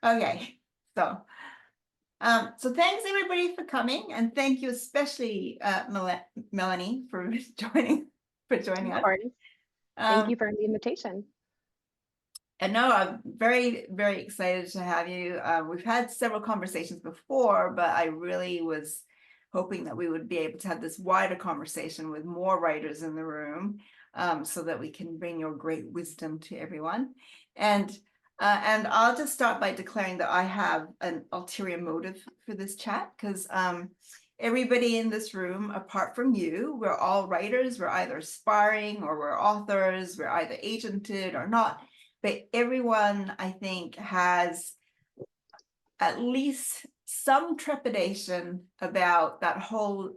Okay, so so thanks everybody for coming, and thank you especially Melanie for joining Of us. course. Thank Um, you for the invitation. and no, I'm very excited to have you. We've had several conversations before, but I really was hoping that we would be able to have this wider conversation with more writers in the room, so that we can bring your great wisdom to everyone. And I'll just start by declaring that I have an ulterior motive for this chat, because everybody in this room, apart from you, we're all writers. We're either aspiring or we're authors. We're either agented or not. But everyone, I think, has at least some trepidation about that whole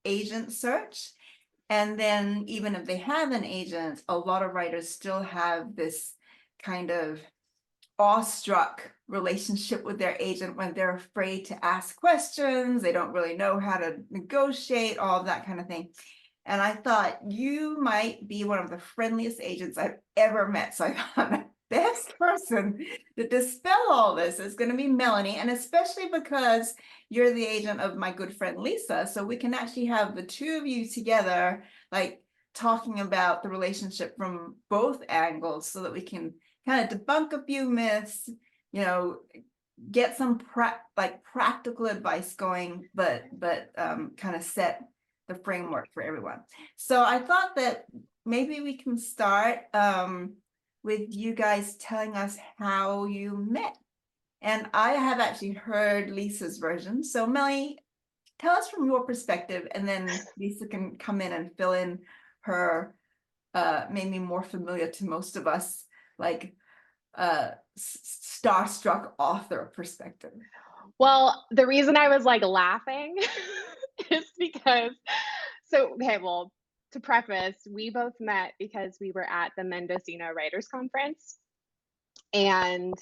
agent search. And then even if they have an agent, a lot of writers still have this kind of awestruck relationship with their agent when they're afraid to ask questions. They don't really know how to negotiate, all of that kind of thing. And I thought you might be one of the friendliest agents I've ever met. So I thought the best person to dispel all this is going to be Melanie. And especially because you're the agent of my good friend Lisa. So we can actually have the two of you together, like talking about the relationship from both angles, so that we can kind of debunk a few myths, you know, get some practical advice going, but kind of set the framework for everyone. So I thought that maybe we can start with you guys telling us how you met. And I have actually heard Lisa's version. So Melanie, tell us from your perspective, and then Lisa can come in and fill in her maybe more familiar to most of us, like starstruck author perspective. Well, the reason I was like laughing is because, so, okay, well, to preface, we both met because we were at the Mendocino Writers Conference. And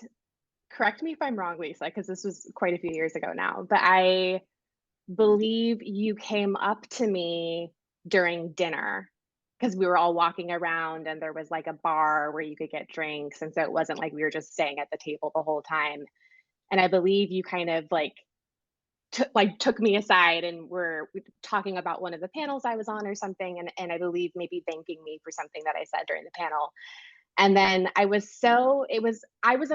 correct me if I'm wrong, Lisa, because this was quite a few years ago now, but I believe you came up to me during dinner because we were all walking around and there was like a bar where you could get drinks. And so it wasn't like we were just staying at the table the whole time. And I believe you kind of took me aside and were talking about one of the panels I was on or something, and I believe maybe thanking me for something that I said during the panel. And then I was a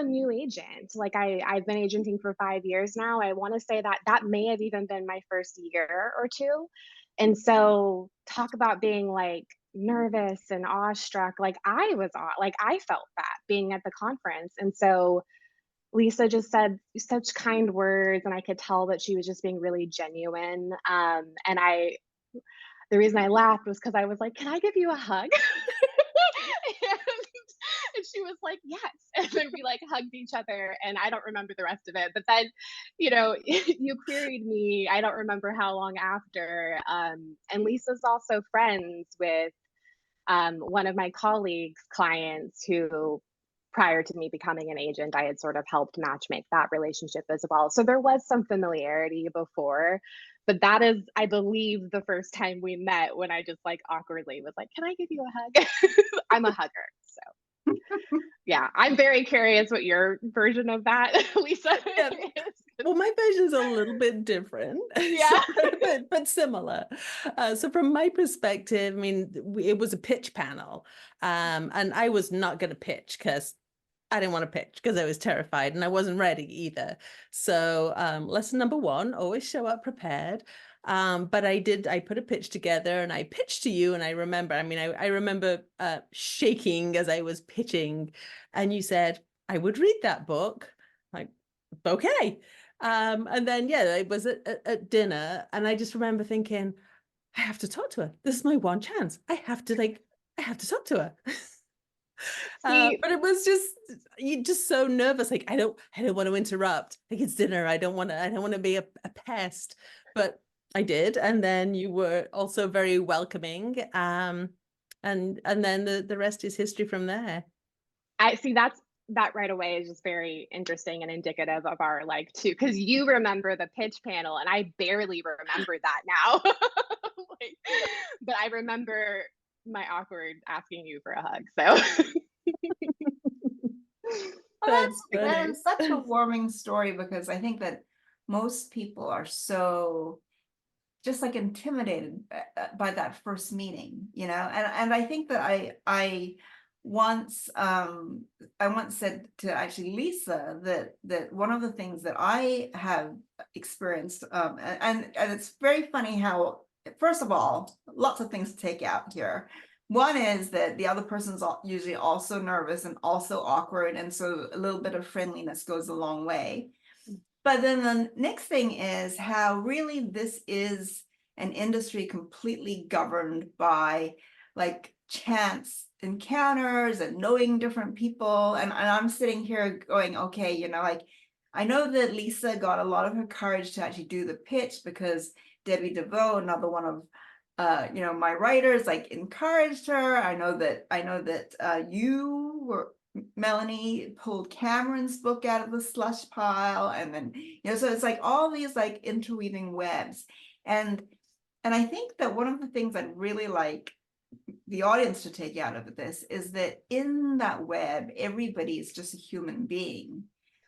new agent. Like I've been agenting for 5 years now. I want to say that that may have even been my first year or two. And so talk about being like nervous and awestruck. Like like I felt that being at the conference. And so Lisa just said such kind words, and I could tell that she was just being really genuine. The reason I laughed was because I was like, "Can I give you a hug?" and, and she was like, "Yes." And then we like hugged each other, and I don't remember the rest of it. But then, you queried me. I don't remember how long after. And Lisa's also friends with one of my colleagues' clients who, prior to me becoming an agent, I had sort of helped matchmake that relationship as well. So there was some familiarity before, but that is, I believe, the first time we met when I just like awkwardly was like, "Can I give you a hug?" I'm a hugger. So yeah, I'm very curious what your version of that, Lisa, Yeah. is. Well, my version's a little bit different, Yeah. but similar. So from my perspective, I mean, it was a pitch panel, and I was not going to pitch because I didn't want to pitch because I was terrified and I wasn't ready either. So lesson number one, always show up prepared. But I put a pitch together and I pitched to you. And I remember, I remember shaking as I was pitching, and you said, "I would read that book." Like, okay. And then, yeah, I was at dinner and I just remember thinking, I have to talk to her. This is my one chance. I have to talk to her. See, But it was just, you just so nervous. Like, I don't want to interrupt. Like, it's dinner. I don't want to be a pest, but I did. And then you were also very welcoming. And then the rest is history from there. I see that right away is just very interesting and indicative of our like two, because you remember the pitch panel and I barely remember that now. Like, but I remember my awkward asking you for a hug. So That's That funny. is such a warming story, because I think that most people are so just like intimidated by that first meeting, you know. And I think that I once said to actually Lisa that one of the things that I have experienced, and it's very funny how, first of all, lots of things to take out here. One is that the other person's usually also nervous and also awkward, and so a little bit of friendliness goes a long way. But then the next thing is how really this is an industry completely governed by like chance encounters and knowing different people. And I'm sitting here going, okay, you know, like I know that Lisa got a lot of her courage to actually do the pitch because Debbie DeVoe, another one of you know, my writers, like encouraged her. I know that you were, Melanie pulled Cameron's book out of the slush pile, and then, you know, so it's like all these like interweaving webs. And I think that one of the things I'd really like the audience to take out of this is that in that web, everybody is just a human being,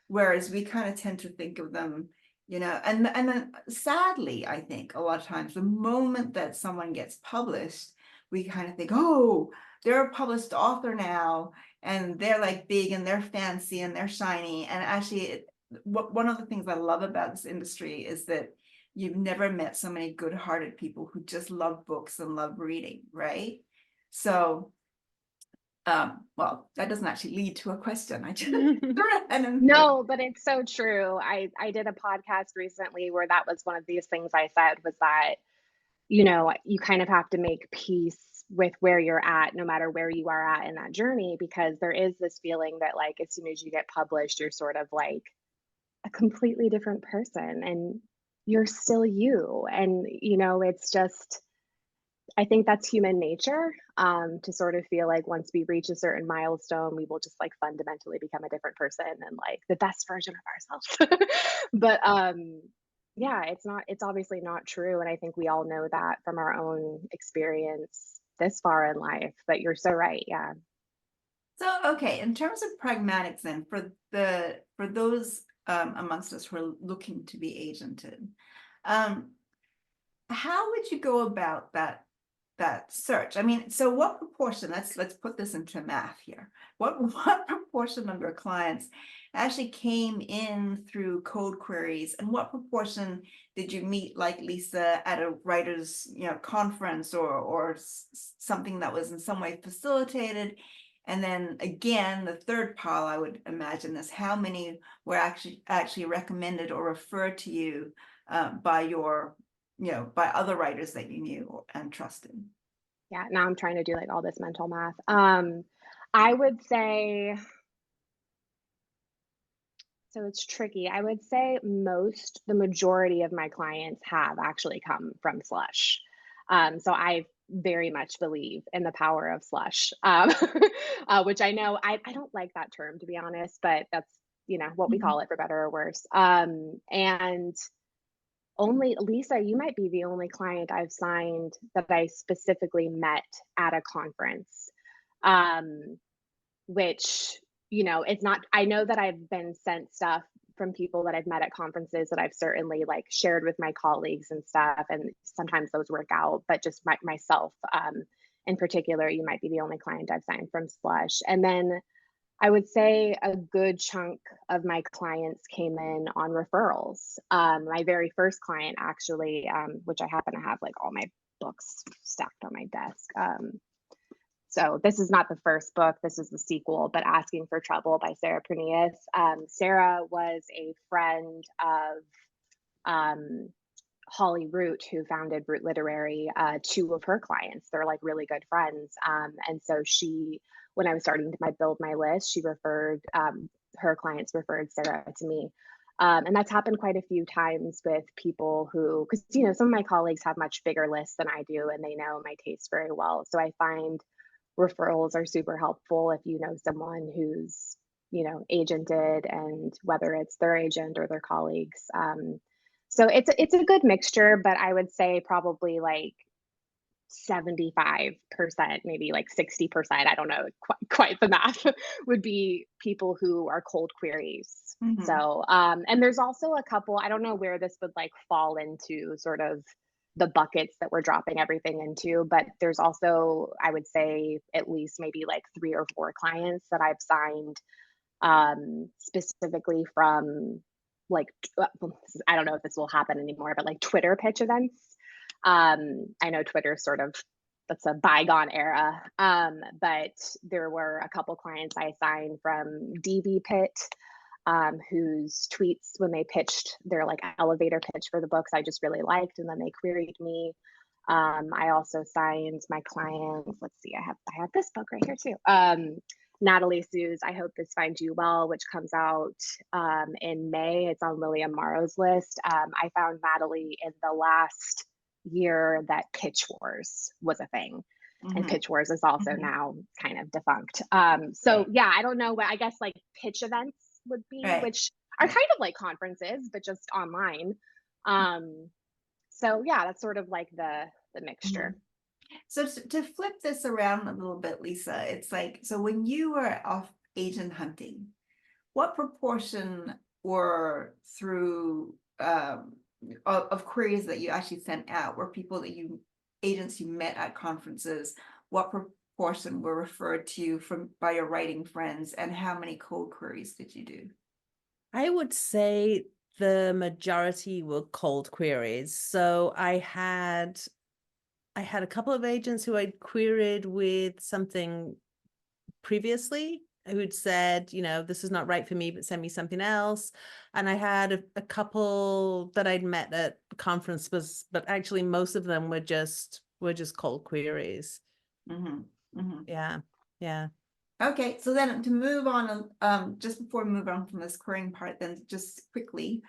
whereas we kind of tend to think of them, you know, and then sadly, I think a lot of times the moment that someone gets published, we kind of think, oh, they're a published author now, and they're like big and they're fancy and they're shiny. And actually, one of the things I love about this industry is that you've never met so many good-hearted people who just love books and love reading, right? So, well, that doesn't actually lead to a question. I just No, but it's so true. I did a podcast recently where that was one of these things I said was that, you know, you kind of have to make peace with where you're at, no matter where you are at in that journey, because there is this feeling that like as soon as you get published, you're sort of like a completely different person and you're still you. And, you know, it's just, I think that's human nature, to sort of feel like once we reach a certain milestone, we will just like fundamentally become a different person and like the best version of ourselves. But yeah, it's obviously not true. And I think we all know that from our own experience this far in life. But you're so right. Yeah. So, okay, in terms of pragmatics, then for those amongst us who are looking to be agented, how would you go about that search? I mean, so what proportion, let's put this into math here. What proportion of your clients actually came in through code queries, and what proportion did you meet like Lisa at a writers, you know, conference or something that was in some way facilitated? And then again, the third pile I would imagine is how many were actually recommended or referred to you by your, you know, by other writers that you knew and trusted. Yeah. Now I'm trying to do like all this mental math. I would say, so it's tricky. I would say the majority of my clients have actually come from Slush. So I very much believe in the power of Slush, which I know I don't like that term, to be honest, but that's, you know, what we call it for better or worse. And only Lisa, you might be the only client I've signed that I specifically met at a conference. Which, you know, it's not, I know that I've been sent stuff from people that I've met at conferences that I've certainly like shared with my colleagues and stuff. And sometimes those work out, but just myself in particular, you might be the only client I've signed from Slush. And then I would say a good chunk of my clients came in on referrals. My very first client actually, which I happen to have like all my books stacked on my desk. So this is not the first book, this is the sequel, but Asking for Trouble by Sarah Pernias. Sarah was a friend of Holly Root, who founded Root Literary, two of her clients. They're like really good friends. And so she, when I was starting to build my list, she referred, her clients referred Sarah to me. And that's happened quite a few times with people who, because, you know, some of my colleagues have much bigger lists than I do, and they know my taste very well. So I find referrals are super helpful if you know someone who's, you know, agented, and whether it's their agent or their colleagues. So it's a good mixture, but I would say probably like 75%, maybe like 60%, I don't know quite the math, would be people who are cold queries. Mhm. So, and there's also a couple, I don't know where this would like fall into sort of the buckets that we're dropping everything into, but there's also, I would say, at least maybe like 3 or 4 clients that I've signed specifically from like, I don't know if this will happen anymore, but like Twitter pitch events. I know Twitter sort of, that's a bygone era. But there were a couple clients I signed from DV Pit, whose tweets when they pitched their like elevator pitch for the books, I just really liked, and then they queried me. I also signed my clients. Let's see, I have this book right here too. Natalie Sue's I Hope This Finds You Well, which comes out in May. It's on Lillian Morrow's list. I found Natalie in the last year that Pitch Wars was a thing. And Mhm. Pitch Wars is also Mhm. now kind of defunct. So Right. yeah, I don't know what, I guess like pitch events would be, Right. which are kind of like conferences, but just online. So yeah, that's sort of like the mixture. Mhm. So to flip this around a little bit, Lisa, it's like, so when you were off agent hunting, what proportion were through of queries that you actually sent out were people that agents you met at conferences? What proportion were referred to you from by your writing friends, and how many cold queries did you do? I would say the majority were cold queries. So I had a couple of agents who I'd queried with something previously who'd said, you know, this is not right for me, but send me something else. And I had a couple that I'd met at conferences, but actually most of them were just cold queries. Mm-hmm. Mm-hmm. Yeah. Yeah. Okay, so then to move on, just before we move on from this querying part, then just quickly,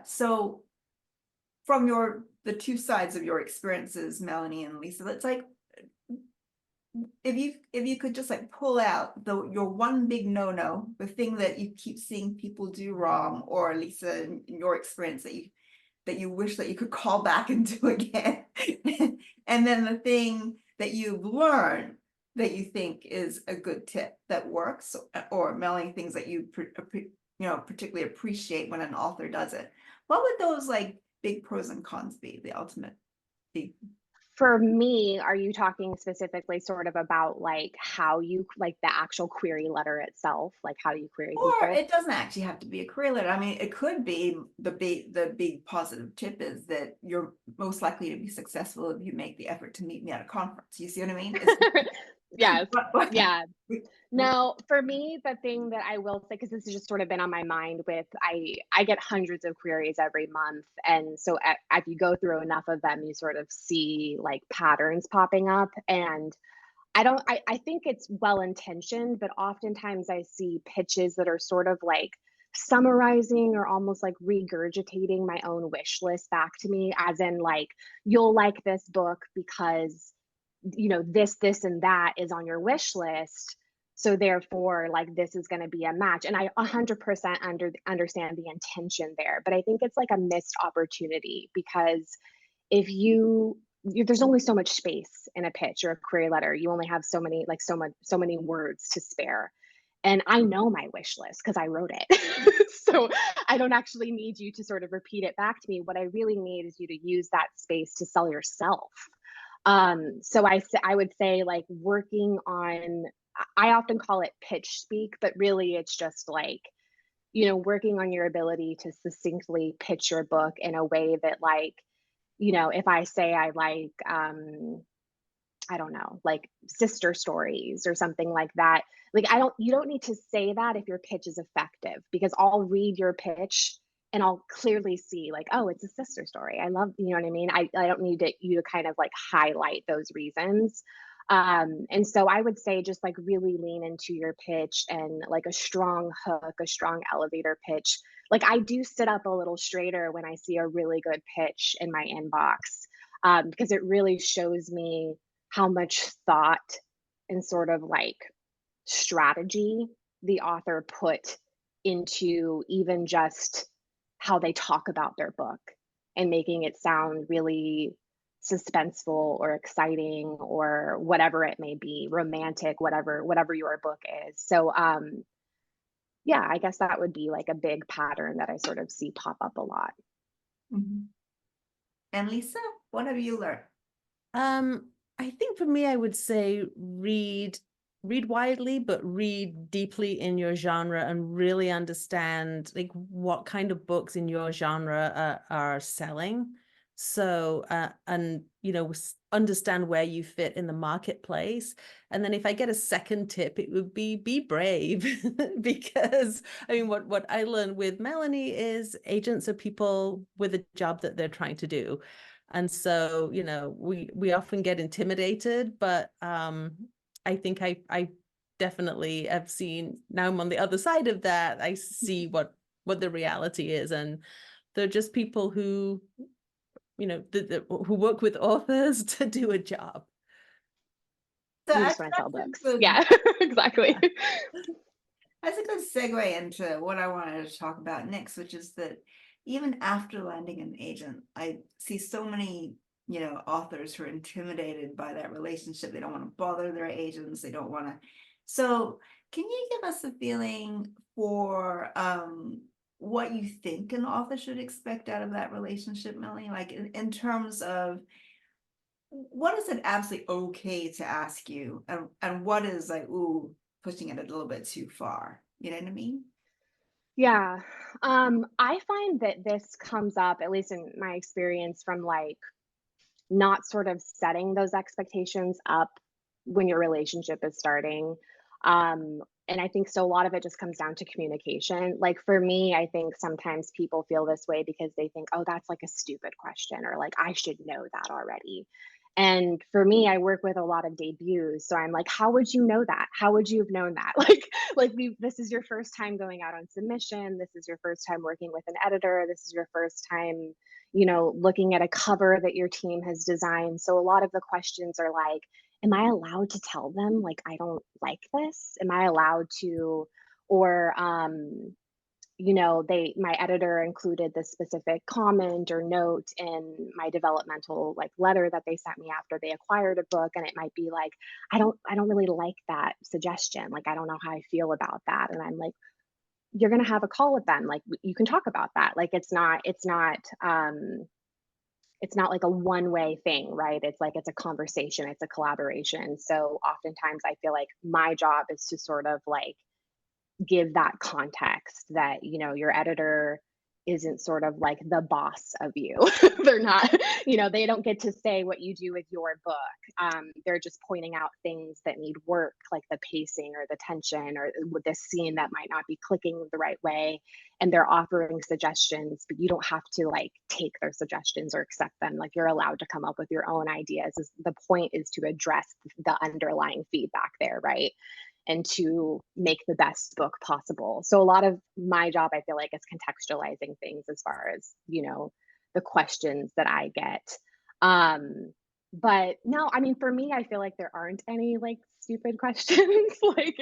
so from the two sides of your experiences, Melanie and Lisa, let's like, if you could just like pull out your one big no-no, the thing that you keep seeing people do wrong, or Lisa, in your experience that you wish that you could call back and do again, and then the thing that you've learned that you think is a good tip that works, or Melanie, things that you particularly appreciate when an author does it. What would those like big pros and cons be? The ultimate big. For me, are you talking specifically sort of about like how you like the actual query letter itself, like how you query Or people? it doesn't actually have to be a career letter. I mean, it could be the big positive tip is that you're most likely to be successful if you make the effort to meet me at a conference. You see what I mean? Yes. But Yeah. No, for me, the thing that I will say, because this has just sort of been on my mind with, I get hundreds of queries every month. And so if you go through enough of them, you sort of see like patterns popping up. And I think it's well intentioned, but oftentimes I see pitches that are sort of like summarizing or almost like regurgitating my own wish list back to me, as in like, you'll like this book because, you know, this and that is on your wish list, so therefore like this is going to be a match. And I 100% understand the intention there, but I think it's like a missed opportunity, because if there's only so much space in a pitch or a query letter. You only have so many, like so many words to spare. And I know my wish list because I wrote it. So I don't actually need you to sort of repeat it back to me. What I really need is you to use that space to sell yourself. So I would say like working on, I often call it pitch speak, but really it's just like, you know, working on your ability to succinctly pitch your book in a way that like, you know, if I say I like, I don't know, like sister stories or something like that, like you don't need to say that if your pitch is effective, because I'll read your pitch and I'll clearly see like, oh, it's a sister story. I love, you know what I mean? I don't need you to kind of like highlight those reasons. And so I would say just like really lean into your pitch and like a strong hook, a strong elevator pitch. Like I do sit up a little straighter when I see a really good pitch in my inbox, because it really shows me how much thought and sort of like strategy the author put into even just how they talk about their book, and making it sound really suspenseful or exciting or whatever it may be, romantic, whatever your book is. So yeah, I guess that would be like a big pattern that I sort of see pop up a lot. Mhm. And Lisa, what have you learned? I think for me, I would say read widely, but read deeply in your genre and really understand like what kind of books in your genre are selling. So, and understand where you fit in the marketplace. And then if I get a second tip, it would be brave, because I mean, what I learned with Melanie is agents are people with a job that they're trying to do. And so, we often get intimidated, but I think I definitely have seen, now I'm on the other side of that, I see what the reality is. And they're just people who, who work with authors to do a job. So You I just want to sell that's books. a good, Yeah, exactly. that's a good segue into what I wanted to talk about next, which is that even after landing an agent, I see so many, authors who are intimidated by that relationship. They don't want to bother their agents. They don't want to. So can you give us a feeling for what you think an author should expect out of that relationship, Melanie? Like in terms of what is it absolutely okay to ask you, and what is like, ooh, pushing it a little bit too far? You know what I mean? Yeah. I find that this comes up, at least in my experience, from like not sort of setting those expectations up when your relationship is starting. And I think so a lot of it just comes down to communication. Like for me, I think sometimes people feel this way because they think, oh, that's like a stupid question, or like I should know that already. And for me, I work with a lot of debuts. So I'm like, how would you know that? How would you have known that? This is your first time going out on submission. This is your first time working with an editor. This is your first time, looking at a cover that your team has designed. So a lot of the questions are like, am I allowed to tell them, like, I don't like this? Am I allowed to, or, my editor included this specific comment or note in my developmental like letter that they sent me after they acquired a book, and it might be like, I don't really like that suggestion, like I don't know how I feel about that. And I'm like, you're going to have a call with them, like you can talk about that. Like it's not like a one way thing, right? It's like it's a conversation, it's a collaboration. So oftentimes I feel like my job is to sort of like give that context that, your editor isn't sort of like the boss of you. They're not, they don't get to say what you do with your book. They're just pointing out things that need work, like the pacing or the tension or with this scene that might not be clicking the right way. And they're offering suggestions, but you don't have to like take their suggestions or accept them. Like you're allowed to come up with your own ideas. The point is to address the underlying feedback there, right? And to make the best book possible. So a lot of my job, I feel like, is contextualizing things as far as, the questions that I get. But no, I mean, for me, I feel like there aren't any like stupid questions. Like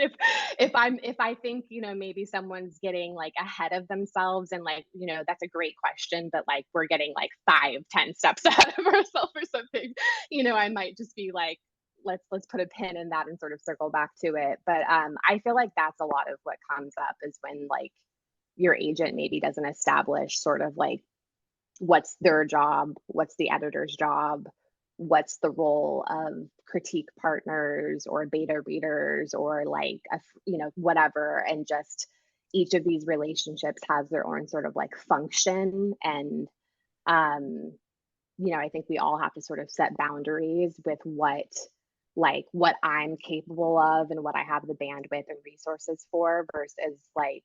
if I think, maybe someone's getting like ahead of themselves and like, that's a great question, but like we're getting like 5-10 steps ahead of ourselves or something, I might just be like, let's put a pin in that and sort of circle back to it. But I feel like that's a lot of what comes up is when like your agent maybe doesn't establish sort of like what's their job, what's the editor's job, what's the role of critique partners or beta readers or like whatever. And just each of these relationships has their own sort of like function. And I think we all have to sort of set boundaries with what I'm capable of and what I have the bandwidth and resources for versus like,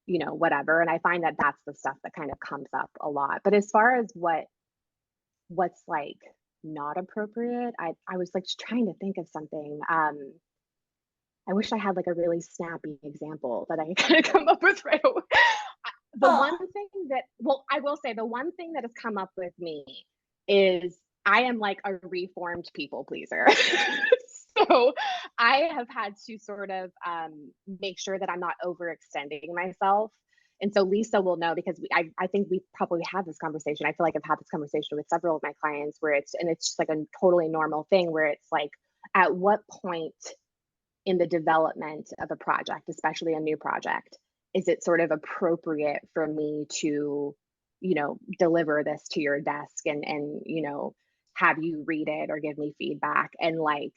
whatever. And I find that that's the stuff that kind of comes up a lot. But as far as what's like not appropriate, I was like just trying to think of something. I wish I had like a really snappy example that I could come up with right away. The one thing that, well, I will say the one thing that has come up with me is I am like a reformed people pleaser. So I have had to sort of make sure that I'm not overextending myself. And so Lisa will know, because I think we probably had this conversation. I feel like I've had this conversation with several of my clients where it's just like a totally normal thing where it's like, at what point in the development of a project, especially a new project, is it sort of appropriate for me to, deliver this to your desk and, have you read it or give me feedback? And like,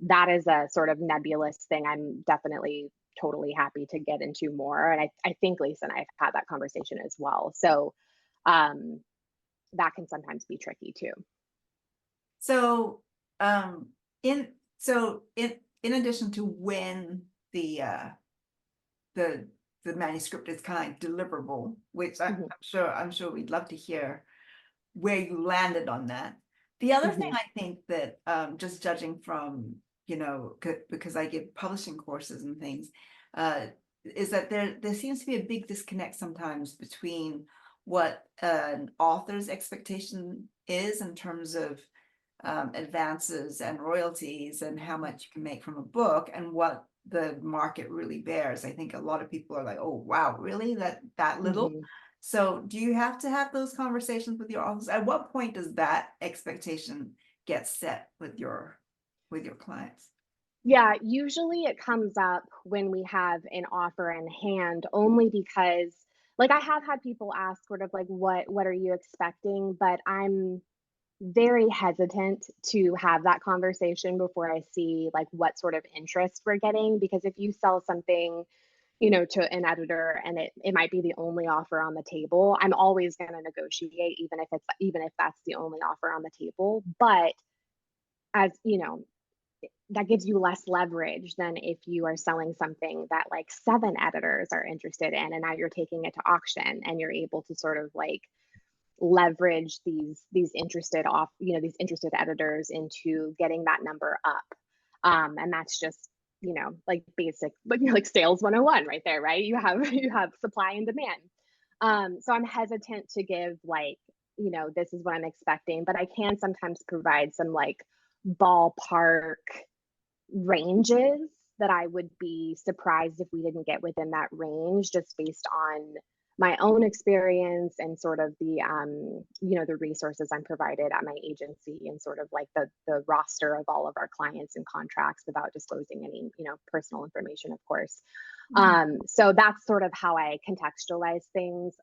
that is a sort of nebulous thing. I'm definitely totally happy to get into more. And I think Lisa and I have had that conversation as well. So that can sometimes be tricky too. So in in addition to when the manuscript is kind of like deliverable, which I'm sure we'd love to hear where you landed on that. The other thing I think that just judging from, because I give publishing courses and things, is that there seems to be a big disconnect sometimes between what an author's expectation is in terms of advances and royalties and how much you can make from a book and what the market really bears. I think a lot of people are like, oh wow, really, that little? So do you have to have those conversations with your authors? At what point does that expectation get set with your clients? Yeah, usually it comes up when we have an offer in hand, only because like I have had people ask sort of like, what are you expecting? But I'm very hesitant to have that conversation before I see like what sort of interest we're getting. Because if you sell something, to an editor and it might be the only offer on the table, I'm always going to negotiate, even if that's the only offer on the table. But as that gives you less leverage than if you are selling something that like 7 editors are interested in, and now you're taking it to auction and you're able to sort of like leverage these interested editors into getting that number up. And that's just, like basic, like sales 101 right there, right? You have supply and demand. So I'm hesitant to give like, this is what I'm expecting, but I can sometimes provide some like ballpark ranges that I would be surprised if we didn't get within that range, just based on my own experience and sort of the the resources I'm provided at my agency, and sort of like the roster of all of our clients and contracts, without disclosing any personal information, of course. So that's sort of how I contextualize things.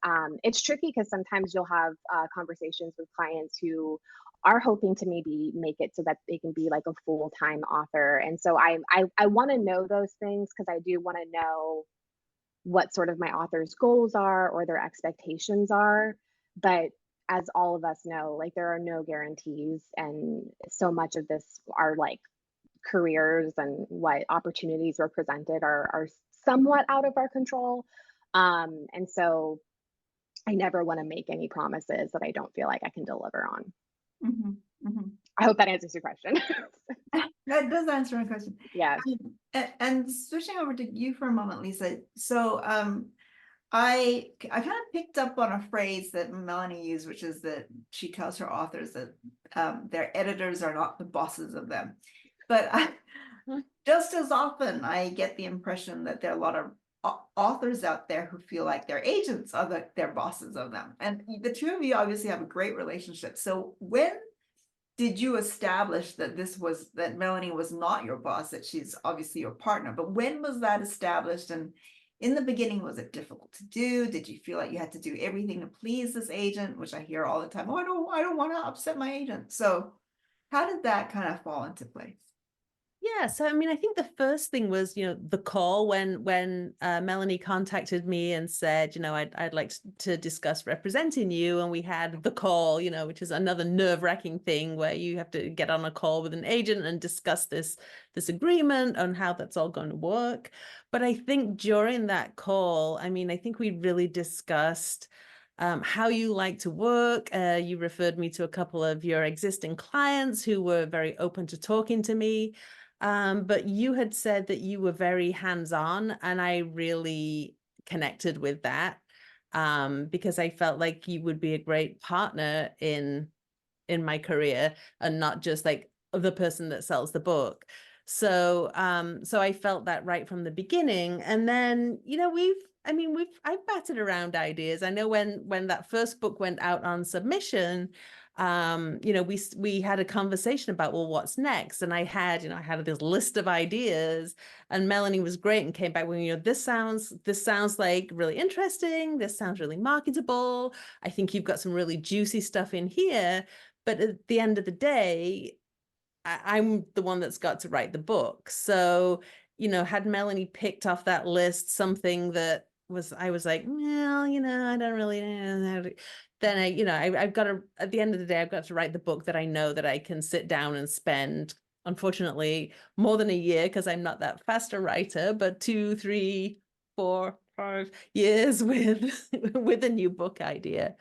It's tricky because sometimes you'll have conversations with clients who are hoping to maybe make it so that they can be like a full-time author. And so I want to know those things, because I do want to know what sort of my author's goals are or their expectations are. But as all of us know, like there are no guarantees, and so much of this are like careers and what opportunities were presented are somewhat out of our control. And so I never want to make any promises that I don't feel like I can deliver on. I hope that answers your question. That does answer my question. Yeah. And switching over to you for a moment, Lisa. So I kind of picked up on a phrase that Melanie used, which is that she tells her authors that their editors are not the bosses of them. But just as often, I get the impression that there are a lot of authors out there who feel like their agents are their bosses of them. And the two of you obviously have a great relationship. So when did you establish that that Melanie was not your boss, that she's obviously your partner? But when was that established? And in the beginning, was it difficult to do? Did you feel like you had to do everything to please this agent, which I hear all the time? Oh, I don't want to upset my agent. So how did that kind of fall into place? Yeah, so I mean, I think the first thing was, the call when Melanie contacted me and said, I'd like to discuss representing you, and we had the call, which is another nerve-wracking thing where you have to get on a call with an agent and discuss this agreement on how that's all going to work. But I think during that call, I mean, I think we really discussed how you like to work. You referred me to a couple of your existing clients who were very open to talking to me. But you had said that you were very hands-on, and I really connected with that because I felt like you would be a great partner in my career, and not just like the person that sells the book. So so I felt that right from the beginning. And then, you know, I've batted around ideas. I know when that first book went out on submission, you know, we had a conversation about, well, what's next? And I had this list of ideas, and Melanie was great and came back with, you know, this sounds like really interesting. This sounds really marketable. I think you've got some really juicy stuff in here. But at the end of the day, I'm the one that's got to write the book. So, you know, had Melanie picked off that list something that I was like, well, you know, I don't really know. Then I've got to, at the end of the day, I've got to write the book that I know that I can sit down and spend, unfortunately, more than a year, because I'm not that fast a writer, but 2, 3, 4, 5 years with a new book idea.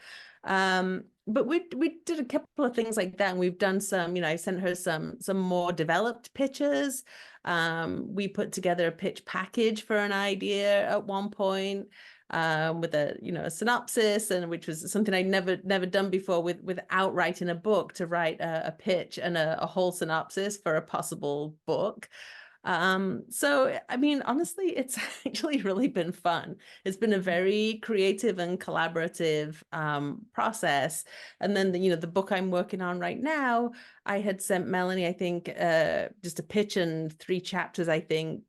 But we did a couple of things like that, and we've done some, you know, I sent her some more developed pitches. We put together a pitch package for an idea at one point, with a synopsis, and which was something I'd never done before, without writing a book, to write a pitch and a whole synopsis for a possible book. So I mean, honestly, it's actually really been fun. It's been a very creative and collaborative process. And then the book I'm working on right now, I had sent Melanie, I think, just a pitch and 3 chapters, I think,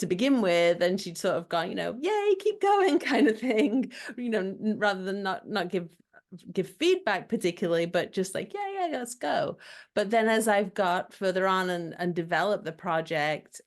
to begin with, and she'd sort of gone, yay, keep going, kind of thing, rather than not give feedback particularly, but just like, yeah, let's go. But then as I've got further on and developed the project,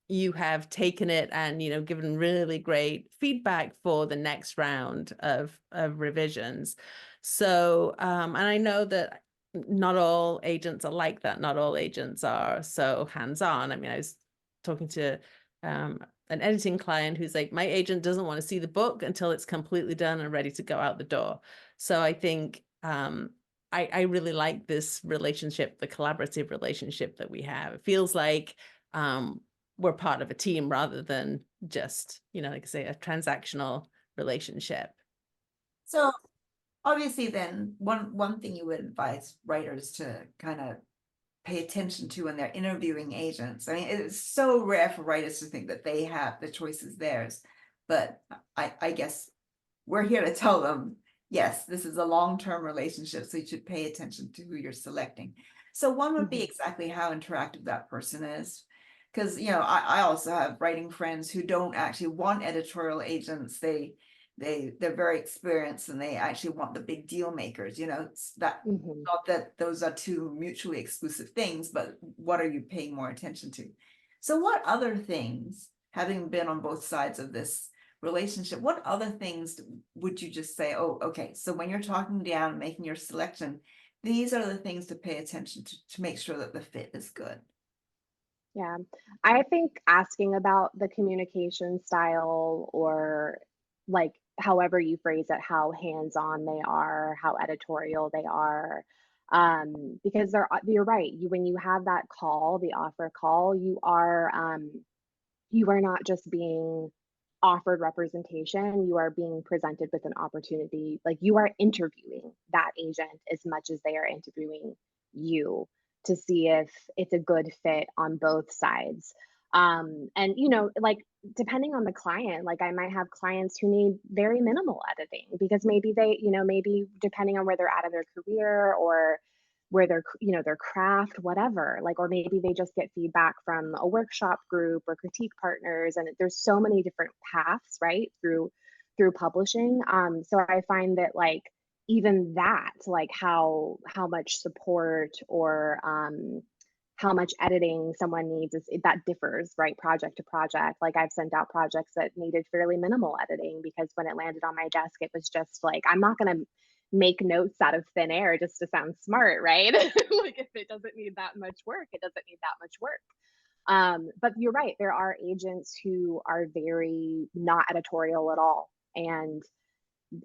you have taken it and given really great feedback for the next round of revisions. So and I know that not all agents are like that. Not all agents are so hands-on. I mean, I was talking to an editing client who's like, my agent doesn't want to see the book until it's completely done and ready to go out the door. So I think I really like this relationship, the collaborative relationship that we have. It feels like we're part of a team rather than just, like I say, a transactional relationship. So obviously then one thing you would advise writers to kind of pay attention to when they're interviewing agents. I mean, it's so rare for writers to think that they have the choice is theirs. But I guess we're here to tell them, yes, this is a long-term relationship, so you should pay attention to who you're selecting. So one would be exactly how interactive that person is. Because, I also have writing friends who don't actually want editorial agents. They're very experienced and they actually want the big deal makers, that not that those are two mutually exclusive things, but what are you paying more attention to? So what other things, having been on both sides of this relationship, what other things would you just say, oh, okay, so when you're talking down, making your selection, these are the things to pay attention to make sure that the fit is good? Yeah, I think asking about the communication style, or like however you phrase it, how hands-on they are, how editorial they are, because you're right. When you have that call, the offer call, you are not just being offered representation, you are being presented with an opportunity. Like, you are interviewing that agent as much as they are interviewing you, to see if it's a good fit on both sides. And like, depending on the client, like I might have clients who need very minimal editing because maybe maybe depending on where they're at in their career, or where their craft, whatever, like, or maybe they just get feedback from a workshop group or critique partners, and there's so many different paths, right, through publishing. So I find that, like, even that, like, how much support, or how much editing someone needs, that differs, right, project to project. Like, I've sent out projects that needed fairly minimal editing because when it landed on my desk, it was just like, I'm not going to make notes out of thin air just to sound smart, right? Like, if it doesn't need that much work, it doesn't need that much work. But you're right, there are agents who are very not editorial at all, and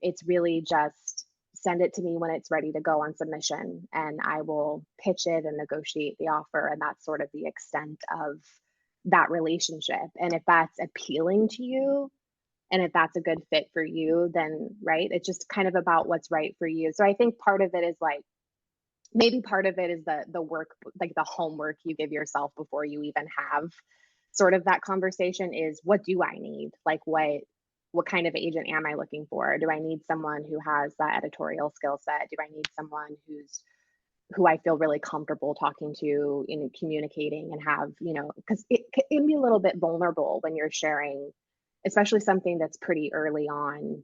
it's really just send it to me when it's ready to go on submission, and I will pitch it and negotiate the offer, and that's sort of the extent of that relationship. And if that's appealing to you, and if that's a good fit for you, then right, it's just kind of about what's right for you. So I think part of it is like maybe part of it is the work, like the homework you give yourself before you even have sort of that conversation is, what do I need? Like what kind of agent am I looking for? Do I need someone who has that editorial skill set? Do I need someone who I feel really comfortable talking to in communicating and have, because it can be a little bit vulnerable when you're sharing, especially something that's pretty early on.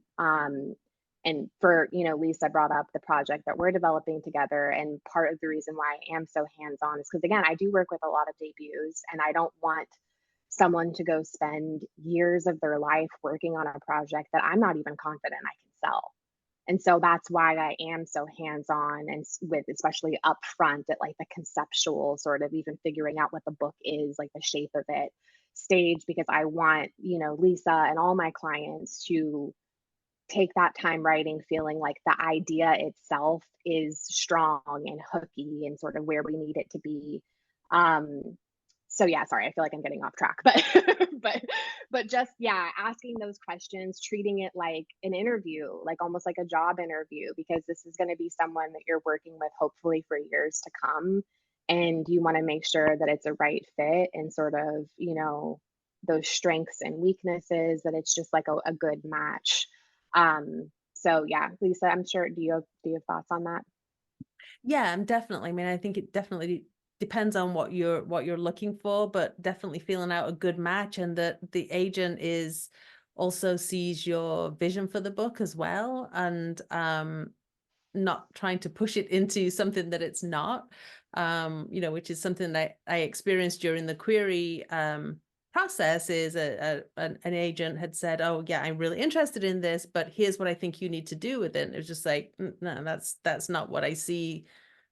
And for, Lisa brought up the project that we're developing together. And part of the reason why I am so hands-on is because, again, I do work with a lot of debuts, and I don't want someone to go spend years of their life working on a project that I'm not even confident I can sell. And so that's why I am so hands-on, and with especially upfront at like the conceptual sort of even figuring out what the book is, like the shape of it stage, because I want, Lisa and all my clients to take that time writing feeling like the idea itself is strong and hooky and sort of where we need it to be. So yeah, sorry, I feel like I'm getting off track, but but just, yeah, asking those questions, treating it like an interview, like almost like a job interview, because this is going to be someone that you're working with hopefully for years to come, and you want to make sure that it's a right fit and sort of, those strengths and weaknesses, that it's just like a good match. So yeah, Lisa, I'm sure, do you have thoughts on that? Yeah, I'm definitely. I mean, I think it definitely depends on what you're looking for, but definitely feeling out a good match, and that the agent is also sees your vision for the book as well, and not trying to push it into something that it's not, which is something that I experienced during the query process. Is an agent had said, oh yeah, I'm really interested in this, but here's what I think you need to do with it. And it was just like, no, that's not what I see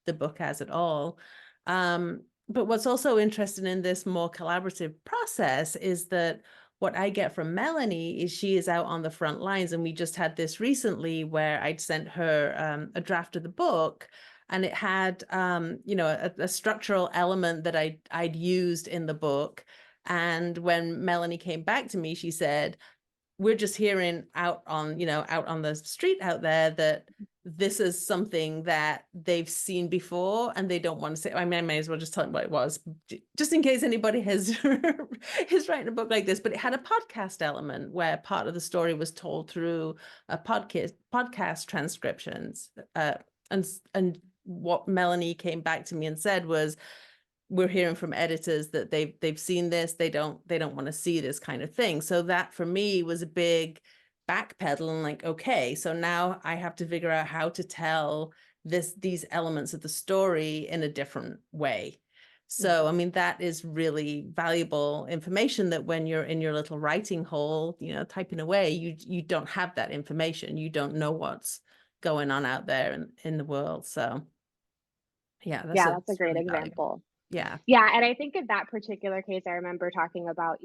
the book as at all. But what's also interesting in this more collaborative process is that what I get from Melanie is she is out on the front lines. And we just had this recently where I'd sent her a draft of the book, and it had, a structural element that I'd used in the book. And when Melanie came back to me, she said, we're just hearing out on the street out there that this is something that they've seen before, and they don't want to say. I mean, I may as well just tell them what it was, just in case anybody is writing a book like this. But it had a podcast element where part of the story was told through a podcast transcriptions. And what Melanie came back to me and said was, we're hearing from editors that they've seen this, they don't want to see this kind of thing. So that for me was a big backpedal, and like, okay, so now I have to figure out how to tell these elements of the story in a different way. So I mean, that is really valuable information, that when you're in your little writing hole, typing away, you don't have that information, you don't know what's going on out there in the world. So yeah, Yeah, that's a it's great really valuable. example. Yeah. Yeah, and I think in that particular case, I remember talking about,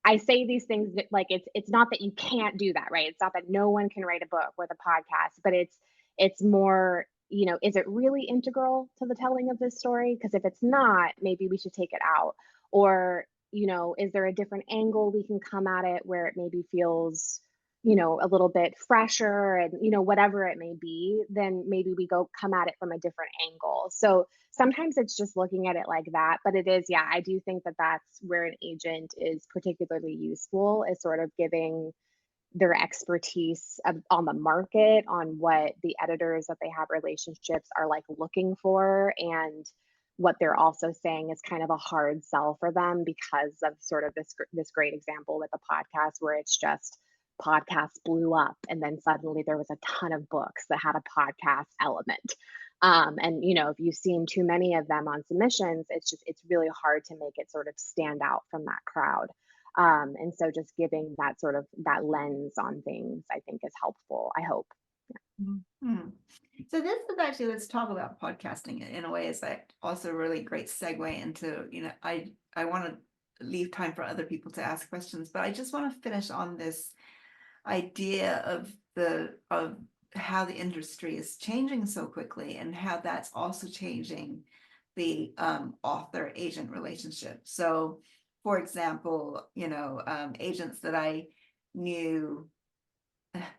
I say these things that, like, it's not that you can't do that, right? It's not that no one can write a book with a podcast, but it's more, is it really integral to the telling of this story? Because if it's not, maybe we should take it out. Or, is there a different angle we can come at it where it maybe feels, a little bit fresher, and, whatever it may be, then maybe we come at it from a different angle. So sometimes it's just looking at it like that, but it is, yeah, I do think that that's where an agent is particularly useful, is sort of giving their expertise on the market, on what the editors that they have relationships are like looking for, and what they're also saying is kind of a hard sell for them because of sort of this great example with the podcast, where it's just podcasts blew up, and then suddenly there was a ton of books that had a podcast element. And if you've seen too many of them on submissions, it's really hard to make it sort of stand out from that crowd. And so just giving that sort of that lens on things, I think, is helpful, I hope. Mhm. So this is actually, let's talk about podcasting in a way. Is that also a really great segue into, I want to leave time for other people to ask questions, but I just want to finish on this idea of how the industry is changing so quickly, and how that's also changing the author agent relationship. So for example, agents that I knew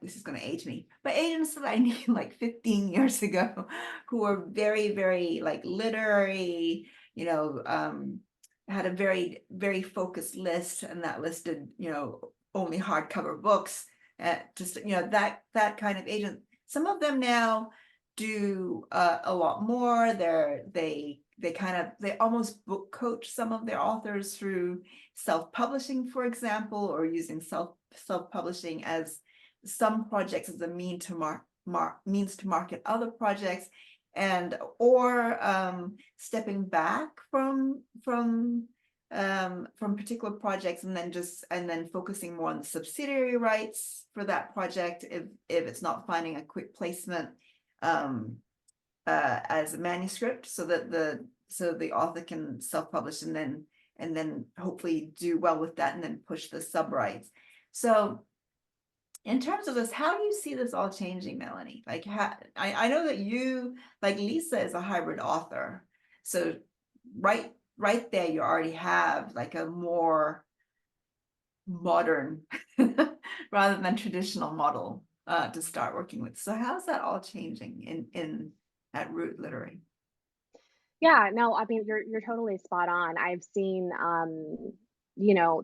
this is going to age me, but agents that I knew like 15 years ago who were very, very like literary, had a very, very focused list, and that listed, only hardcover books, just, that kind of agent. Some of them now do a lot more. They almost book coach some of their authors through self-publishing, for example, or using self-publishing as some projects as a means to market other projects, and or stepping back from particular projects, and then focusing more on the subsidiary rights for that project if it's not finding a quick placement as a manuscript, so that the author can self-publish and then hopefully do well with that and then push the sub rights. So in terms of this, how do you see this all changing, Melanie? Like, I know that you, like Lisa, is a hybrid author, so right there you already have like a more modern rather than traditional model to start working with. So how's that all changing in at Root Literary? Yeah, no, I mean, you're totally spot on. I've seen,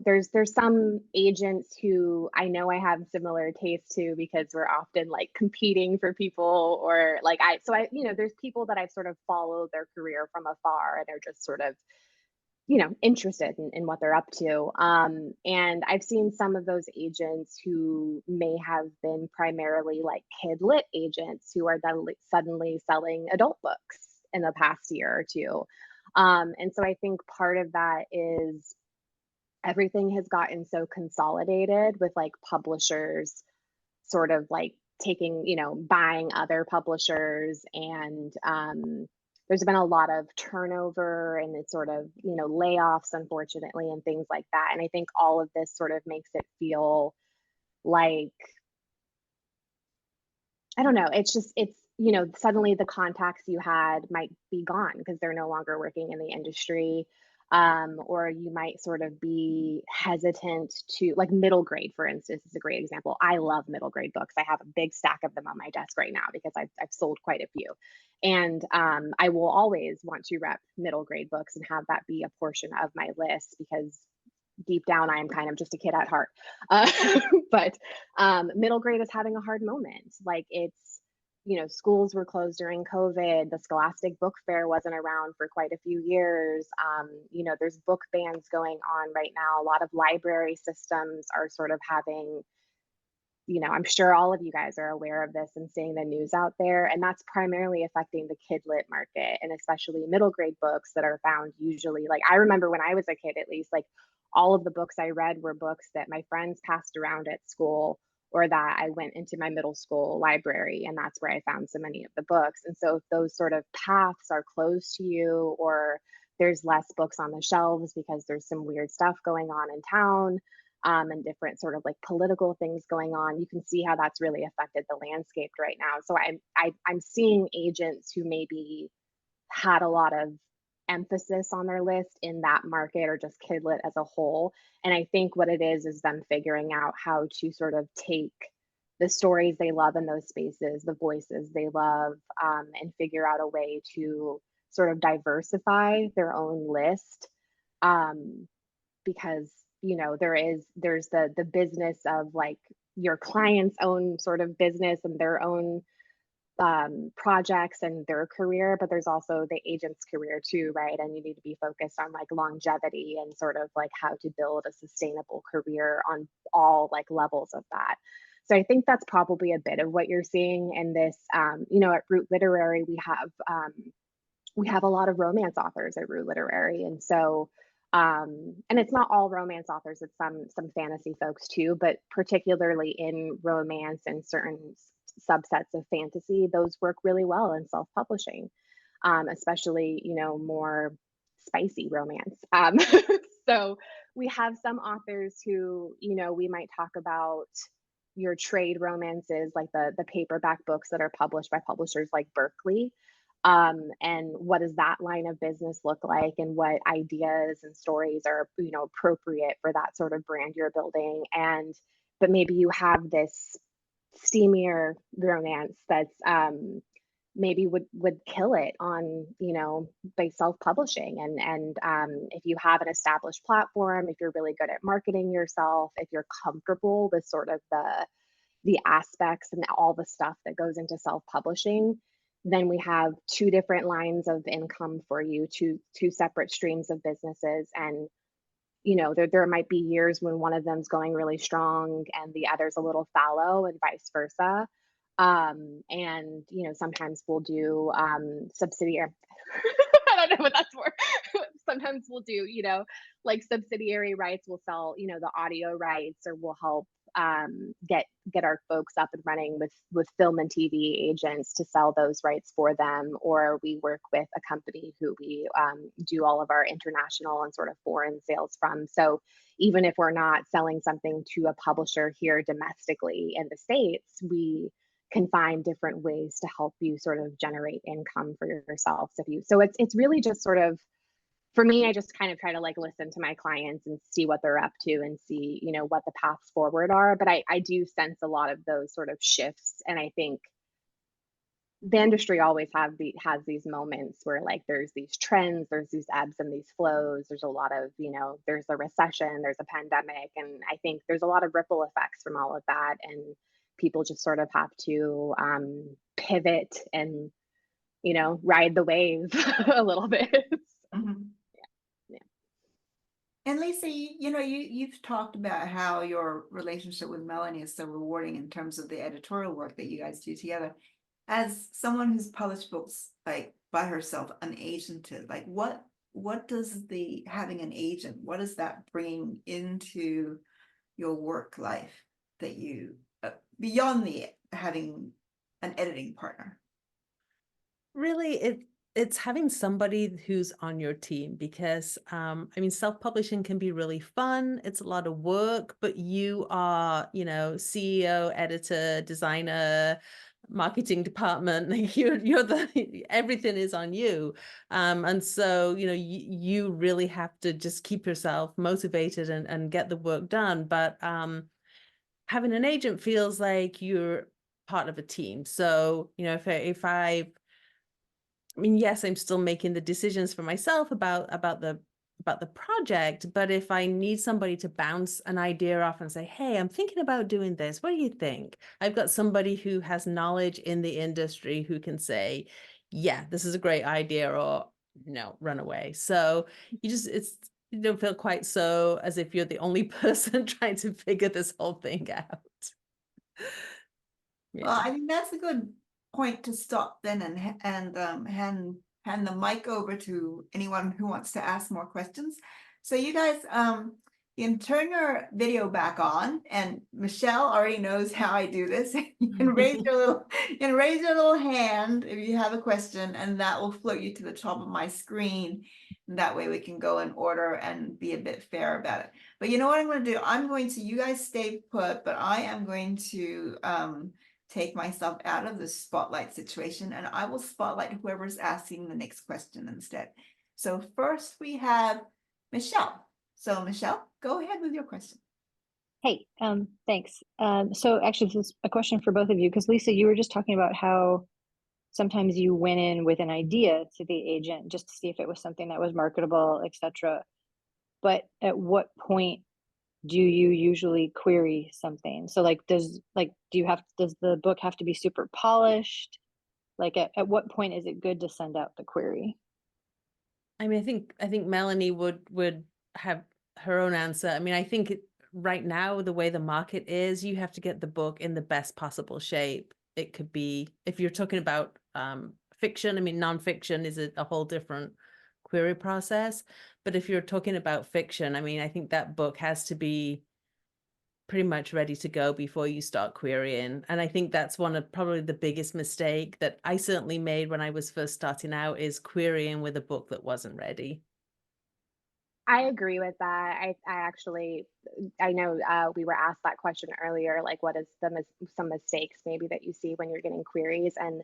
there's some agents who I know I have similar tastes to, because we're often like competing for people, or like there's people that I've sort of followed their career from afar and are just sort of, interested in what they're up to. And I've seen some of those agents who may have been primarily like kid lit agents who are then suddenly selling adult books in the past year or two. And so I think part of that is everything has gotten so consolidated with like publishers sort of like taking, buying other publishers, and there's been a lot of turnover, and it's sort of, layoffs, unfortunately, and things like that. And I think all of this sort of makes it feel like, I don't know, it's suddenly the contacts you had might be gone because they're no longer working in the industry. Or you might sort of be hesitant to, like, middle grade, for instance, is a great example. I love middle grade books. I have a big stack of them on my desk right now because I've sold quite a few. And I will always want to rep middle grade books and have that be a portion of my list, because deep down I am kind of just a kid at heart. But middle grade is having a hard moment. Like, it's, schools were closed during COVID. The Scholastic Book Fair wasn't around for quite a few years. There's book bans going on right now. A lot of library systems are sort of having, I'm sure all of you guys are aware of this and seeing the news out there, and that's primarily affecting the kid lit market, and especially middle grade books that are found usually, like, I remember when I was a kid, at least, like, all of the books I read were books that my friends passed around at school, or that I went into my middle school library, and that's where I found so many of the books. And so if those sort of paths are closed to you, or there's less books on the shelves because there's some weird stuff going on in town, and different sort of like political things going on, you can see how that's really affected the landscape right now. So I'm seeing agents who maybe had a lot of emphasis on their list in that market, or just kidlit as a whole. And I think what it is them figuring out how to sort of take the stories they love in those spaces, the voices they love, and figure out a way to sort of diversify their own list. Because there's the business of like your client's own sort of business and their own projects and their career, but there's also the agent's career too, right? And you need to be focused on like longevity and sort of like how to build a sustainable career on all like levels of that. So I think that's probably a bit of what you're seeing in this. At Root Literary, we have a lot of romance authors at Root Literary, and so and it's not all romance authors, it's some fantasy folks too, but particularly in romance and certain subsets of fantasy, those work really well in self-publishing, especially, more spicy romance. So we have some authors who, we might talk about your trade romances, like the paperback books that are published by publishers like Berkeley. And what does that line of business look like, and what ideas and stories are, appropriate for that sort of brand you're building. But maybe you have this steamier romance that's maybe would kill it on, by self-publishing. And if you have an established platform, if you're really good at marketing yourself, if you're comfortable with sort of the aspects and all the stuff that goes into self-publishing, then we have two different lines of income for you, two separate streams of businesses. And there might be years when one of them's going really strong and the other's a little fallow, and vice versa. And sometimes we'll do subsidiary. I don't know what that's for. Sometimes we'll do, like subsidiary rights. We'll sell, the audio rights, or we'll help get our folks up and running with film and TV agents to sell those rights for them. Or we work with a company who we do all of our international and sort of foreign sales from. So even if we're not selling something to a publisher here domestically in the States, we can find different ways to help you sort of generate income for yourself. So it's really just sort of, for me, I just kind of try to like listen to my clients and see what they're up to and see, what the paths forward are. But I do sense a lot of those sort of shifts. And I think the industry always has these moments where like there's these trends, there's these ebbs and these flows. There's a lot of, there's a recession, there's a pandemic. And I think there's a lot of ripple effects from all of that. And people just sort of have to pivot and, ride the wave a little bit. Mhm. And Lisa, you've talked about how your relationship with Melanie is so rewarding in terms of the editorial work that you guys do together. As someone who's published books like by herself, unagented, like what does having an agent, what is that bringing into your work life that you beyond having an editing partner? Really, it's having somebody who's on your team, because self-publishing can be really fun. It's a lot of work, but you are, CEO, editor, designer, marketing department. Like you're the everything is on you. And so, you really have to just keep yourself motivated and get the work done. But having an agent feels like you're part of a team. So, yes, I'm still making the decisions for myself about the project, but if I need somebody to bounce an idea off and say, hey, I'm thinking about doing this, what do you think? I've got somebody who has knowledge in the industry who can say, yeah, this is a great idea, or no, run away. So you don't feel quite so as if you're the only person trying to figure this whole thing out. Well, I think that's a good point to stop then and hand the mic over to anyone who wants to ask more questions. So you guys, you can turn your video back on, and Michelle already knows how I do this. You can raise your little hand if you have a question, and that will float you to the top of my screen. And that way we can go in order and be a bit fair about it. But you know what I'm going to do? You guys stay put, but I am going to take myself out of the spotlight situation, and I will spotlight whoever's asking the next question instead. So first we have Michelle. So Michelle, go ahead with your question. Hey, thanks. So actually this is a question for both of you, because Lisa, you were just talking about how sometimes you went in with an idea to the agent just to see if it was something that was marketable, etc. But at what point do you usually query something? So like, does the book have to be super polished? Like at what point is it good to send out the query? I think Melanie would have her own answer. I think right now, the way the market is, you have to get the book in the best possible shape. It could be, if you're talking about fiction, nonfiction is a whole different query process. But if you're talking about fiction, I think that book has to be pretty much ready to go before you start querying. And I think that's one of probably the biggest mistake that I certainly made when I was first starting out, is querying with a book that wasn't ready. I agree with that. I know we were asked that question earlier, like what is some mistakes maybe that you see when you're getting queries. And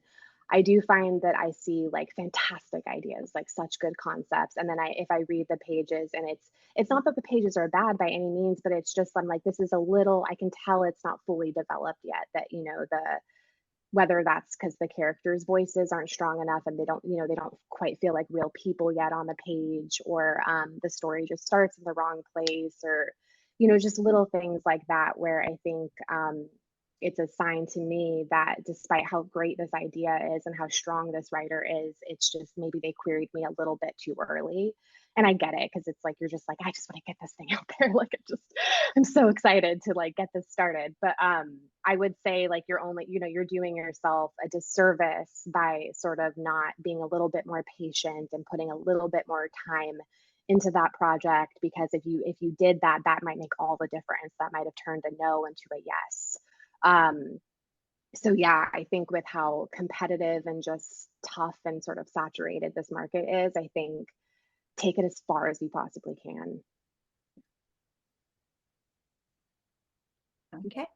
I do find that I see like fantastic ideas, like such good concepts. And then if I read the pages, and it's not that the pages are bad by any means, but it's just, I'm like, this is a little, I can tell it's not fully developed yet, that, you know, whether that's because the characters' voices aren't strong enough and they don't, you know, they don't quite feel like real people yet on the page, or the story just starts in the wrong place, or, you know, just little things like that, where I think it's a sign to me that despite how great this idea is and how strong this writer is, it's just maybe they queried me a little bit too early. And I get it, because it's like, you're just like, I just want to get this thing out there. Like, I'm so excited to like get this started. But I would say like you're only, you know, you're doing yourself a disservice by sort of not being a little bit more patient and putting a little bit more time into that project, because if you did that, that might make all the difference. That might have turned a no into a yes. So yeah, I think with how competitive and just tough and sort of saturated this market is, I think take it as far as you possibly can. Okay,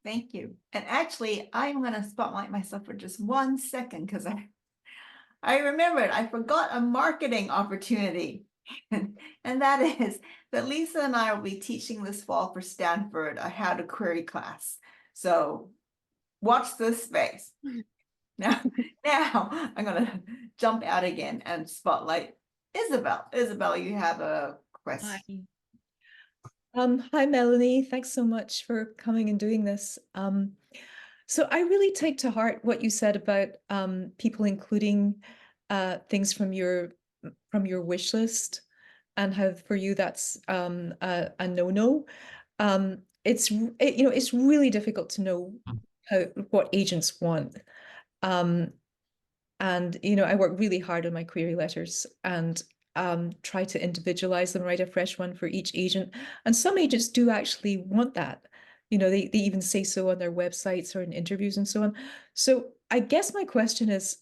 thank you. And actually, I'm going to spotlight myself for just 1 second, because I remembered I forgot a marketing opportunity. And that is that Lisa and I will be teaching this fall for Stanford a how to query class. So watch this space. Now I'm going to jump out again and spotlight Isabel. Isabel, you have a question. Hi, Melanie. Thanks so much for coming and doing this. So I really take to heart what you said about people including things from your wish list, and how for you that's a no-no. It's really difficult to know what agents want. And I work really hard on my query letters and try to individualize them, write a fresh one for each agent. And some agents do actually want that. They even say so on their websites or in interviews and so on. So I guess my question is,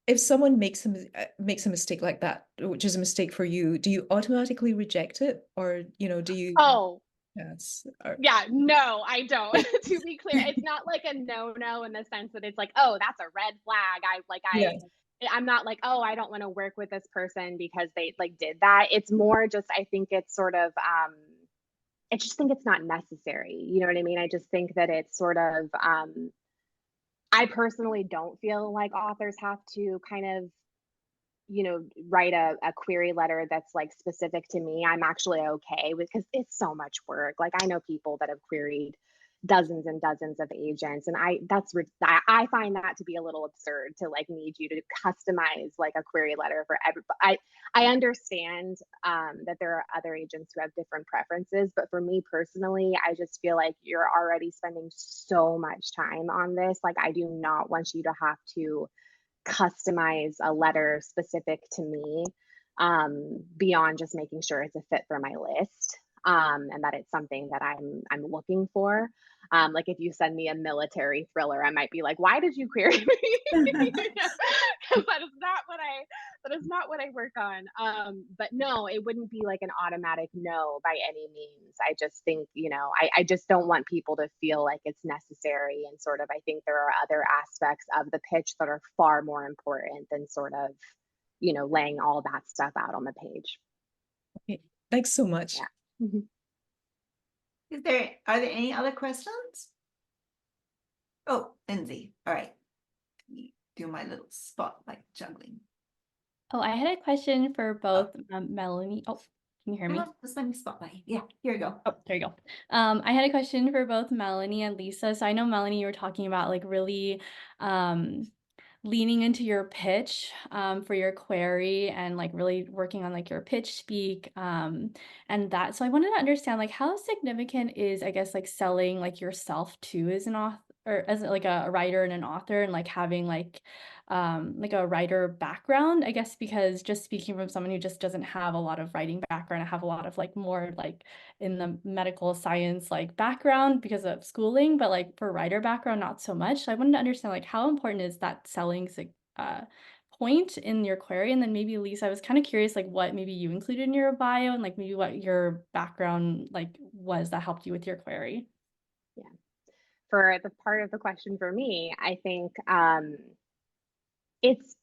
if someone makes a mistake like that, which is a mistake for you, do you automatically reject it, or do you? Oh, yes. yeah, no, I don't. To be clear, it's not like a no-no in the sense that it's like, oh, that's a red flag. I'm not like, oh, I don't want to work with this person because they like did that. It's more just, I think it's sort of, I just think it's not necessary. You know what I mean? I just think that it's sort of, I personally don't feel like authors have to kind of, write a query letter that's like specific to me. I'm actually okay with, because it's so much work. Like, I know people that have queried dozens and dozens of agents, and I find that to be a little absurd to like need you to customize like a query letter for everybody. I understand that there are other agents who have different preferences, but for me personally, I just feel like you're already spending so much time on this. Like, I do not want you to have to customize a letter specific to me, beyond just making sure it's a fit for my list, and that it's something that I'm looking for. Like, if you send me a military thriller, I might be like, why did you query me? That is not what I work on. But no, it wouldn't be like an automatic no by any means. I just think, I just don't want people to feel like it's necessary, and sort of, I think there are other aspects of the pitch that are far more important than sort of, laying all that stuff out on the page. Okay. Thanks so much. Yeah. Mm-hmm. Are there any other questions? Oh, Lindsay. All right. Do my little spotlight juggling. Oh, I had a question for both Melanie. Oh, can you hear me? Just let me spotlight. Yeah, here you go. Oh, there you go. I had a question for both Melanie and Lisa. So I know, Melanie, you were talking about like really leaning into your pitch for your query, and like really working on like your pitch speak and that. So I wanted to understand, like, how significant is, I guess, like selling like yourself too as an author, or as like a writer and an author, and like having like a writer background, I guess, because just speaking from someone who just doesn't have a lot of writing background, I have a lot of like more like in the medical science like background because of schooling, but like for writer background, not so much. So I wanted to understand, like, how important is that selling point in your query? And then maybe, Lisa, I was kind of curious, like, what maybe you included in your bio, and like maybe what your background like was that helped you with your query. Yeah. For the part of the question for me, I think it's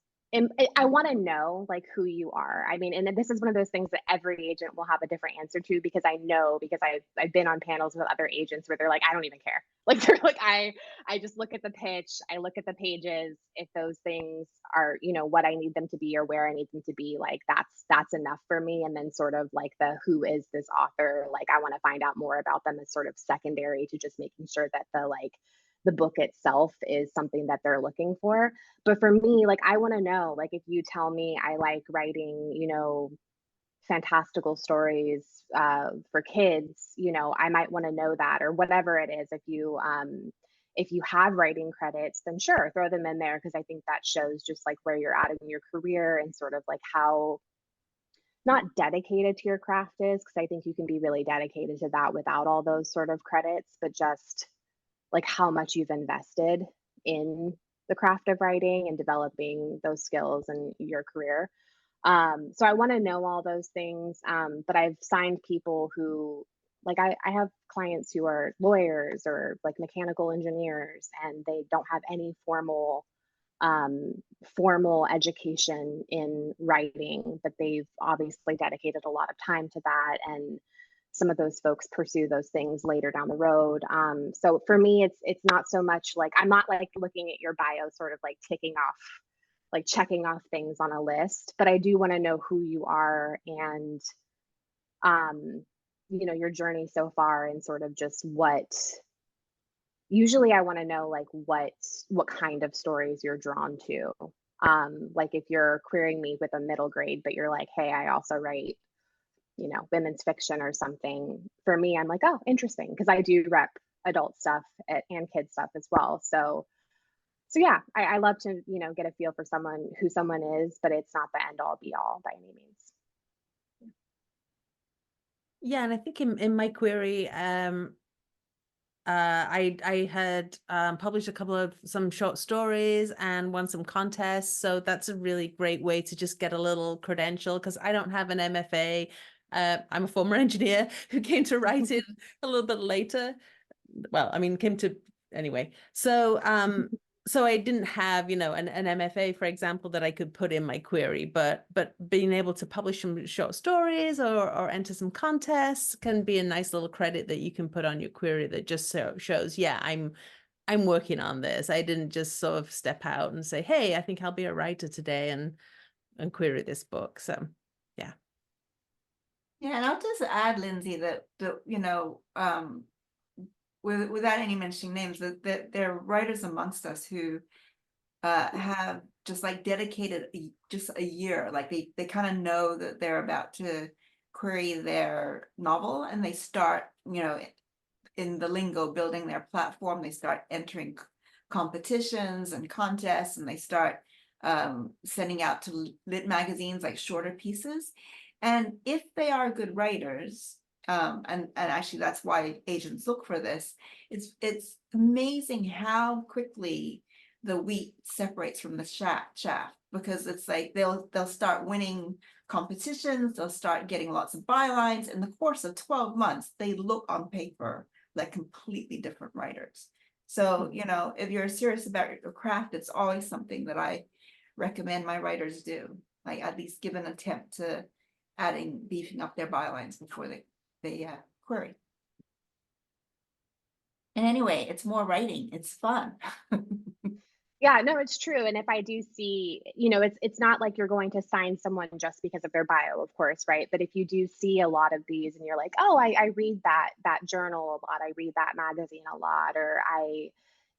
I want to know like who you are. I mean, and this is one of those things that every agent will have a different answer to, because I know, because I've been on panels with other agents where they're like, I don't even care. Like they're like, I just look at the pitch, I look at the pages. If those things are, you know, what I need them to be or where I need them to be, like that's enough for me. And then sort of like the who is this author, like I want to find out more about them, is sort of secondary to just making sure that the book itself is something that they're looking for. But for me, like I want to know, like if you tell me I like writing, you know, fantastical stories for kids, you know, I might want to know that, or whatever it is. If you have writing credits, then sure, throw them in there, because I think that shows just like where you're at in your career and sort of like how not dedicated to your craft is, because I think you can be really dedicated to that without all those sort of credits, but just like how much you've invested in the craft of writing and developing those skills in your career. So I want to know all those things. But I've signed people who, like, I have clients who are lawyers or like mechanical engineers, and they don't have any formal education in writing, but they've obviously dedicated a lot of time to that. And some of those folks pursue those things later down the road. So for me, it's not so much like, I'm not like looking at your bio sort of like ticking off, like checking off things on a list, but I do want to know who you are and, you know, your journey so far, and sort of just usually I want to know like what kind of stories you're drawn to. Like if you're querying me with a middle grade, but you're like, hey, I also write, you know, women's fiction or something. For me, I'm like, oh, interesting, because I do rep adult stuff and kids stuff as well. So yeah, I love to, you know, get a feel for who someone is, but it's not the end all be all by any means. Yeah, and I think in my query, I had published a couple of some short stories and won some contests. So that's a really great way to just get a little credential, because I don't have an MFA. I'm a former engineer who came to writing a little bit later. Well, I mean, anyway. So so I didn't have, you know, an MFA, for example, that I could put in my query, but being able to publish some short stories or enter some contests can be a nice little credit that you can put on your query that just shows, yeah, I'm working on this. I didn't just sort of step out and say, hey, I think I'll be a writer today and query this book. So yeah. Yeah, and I'll just add, Lindsay, that you know, without any mentioning names, that there are writers amongst us who have just like dedicated just a year, like they kind of know that they're about to query their novel, and they start, you know, in the lingo, building their platform. They start entering competitions and contests, and they start sending out to lit magazines like shorter pieces. And if they are good writers, and actually that's why agents look for this, it's amazing how quickly the wheat separates from the chaff, because it's like they'll start winning competitions, they'll start getting lots of bylines. In the course of 12 months, they look on paper like completely different writers. So, you know, if you're serious about your craft, it's always something that I recommend my writers do, like at least give an attempt to beefing up their bylines before they query. And anyway, it's more writing, it's fun. Yeah, no, it's true. And if I do see, you know, it's not like you're going to sign someone just because of their bio, of course, right? But if you do see a lot of these and you're like, oh, I read that journal a lot, I read that magazine a lot, or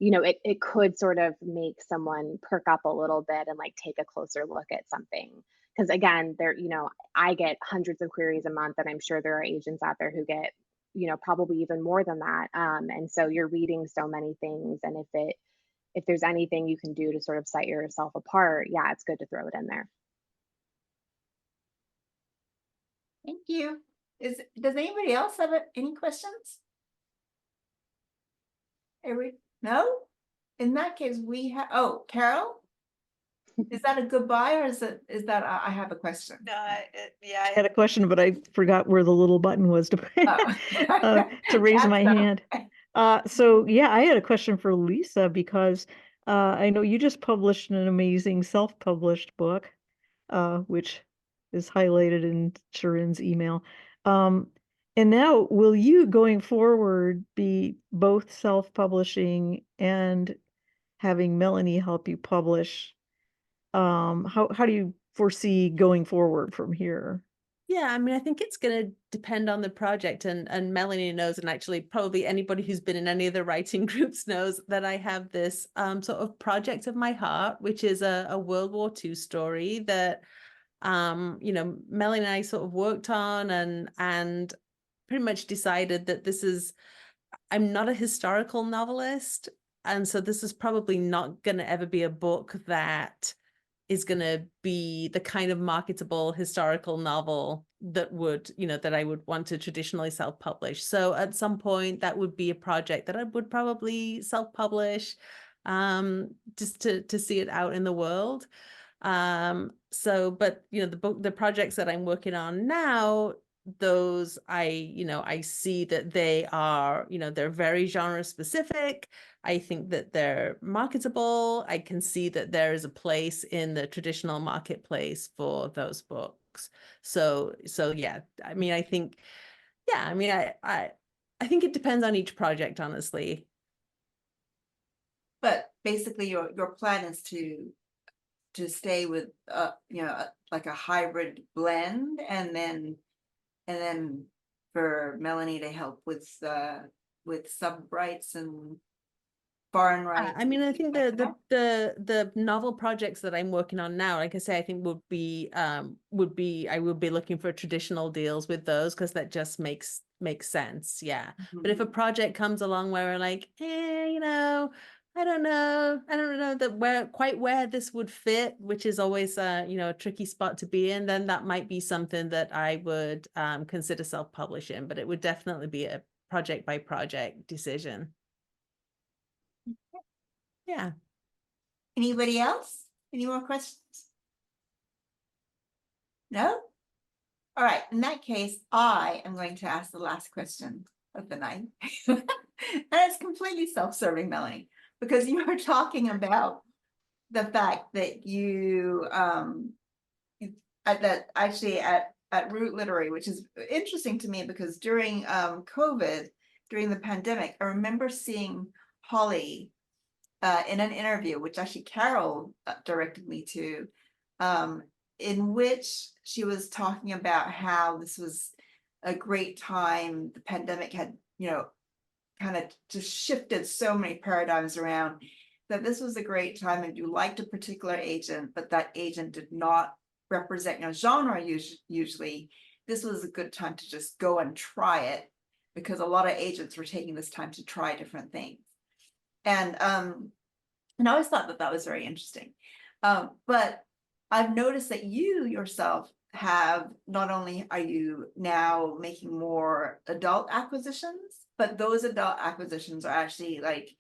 you know, it could sort of make someone perk up a little bit and like take a closer look at something. Because again, you know, I get hundreds of queries a month, and I'm sure there are agents out there who get, you know, probably even more than that. And so you're reading so many things, and if there's anything you can do to sort of set yourself apart, yeah, it's good to throw it in there. Thank you. Does anybody else have any questions? No? In that case, we have, oh, Carol? Is that a goodbye, or is that I have a question? Yeah, I had a question, but I forgot where the little button was to to raise my hand. So yeah, I had a question for Lisa, because I know you just published an amazing self-published book, which is highlighted in Shirin's email. And now, will you going forward be both self-publishing and having Melanie help you publish? How do you foresee going forward from here? Yeah, I mean, I think it's going to depend on the project, and Melanie knows, and actually probably anybody who's been in any of the writing groups knows that I have this sort of project of my heart, which is a World War II story that you know, Melanie and I sort of worked on and pretty much decided that I'm not a historical novelist, and so this is probably not going to ever be a book that is going to be the kind of marketable historical novel that would, you know, that I would want to traditionally self-publish. So at some point that would be a project that I would probably self-publish, just to see it out in the world. So, but you know, the projects that I'm working on now, those I see that they are, you know, they're very genre specific. I think that they're marketable. I can see that there is a place in the traditional marketplace for those books. So yeah, I mean, I think, yeah, I mean, I think it depends on each project, honestly. But basically your plan is to stay with like a hybrid blend, and then for Melanie to help with sub rights and foreign rights. I mean, I and think things like that. the novel projects that I'm working on now, like I say, I think I would be looking for traditional deals with those, because that just makes sense. Yeah. But if a project comes along where we're like, you know, I don't know that where this would fit, which is always you know, a tricky spot to be in, then that might be something that I would consider self-publishing, but it would definitely be a project by project decision. Yeah. Anybody else? Any more questions? No? All right, in that case, I am going to ask the last question of the night. And it's completely self-serving, Melanie, because you were talking about the fact that you at Root Literary, which is interesting to me because during COVID, during the pandemic, I remember seeing Holly in an interview, which actually Carol directed me to, in which she was talking about how this was a great time. The pandemic had, you know, kind of just shifted so many paradigms around, that this was a great time if you liked a particular agent, but that agent did not represent your genre usually, this was a good time to just go and try it, because a lot of agents were taking this time to try different things. And I always thought that that was very interesting. But I've noticed that you yourself have, not only are you now making more adult acquisitions, but those adult acquisitions are actually like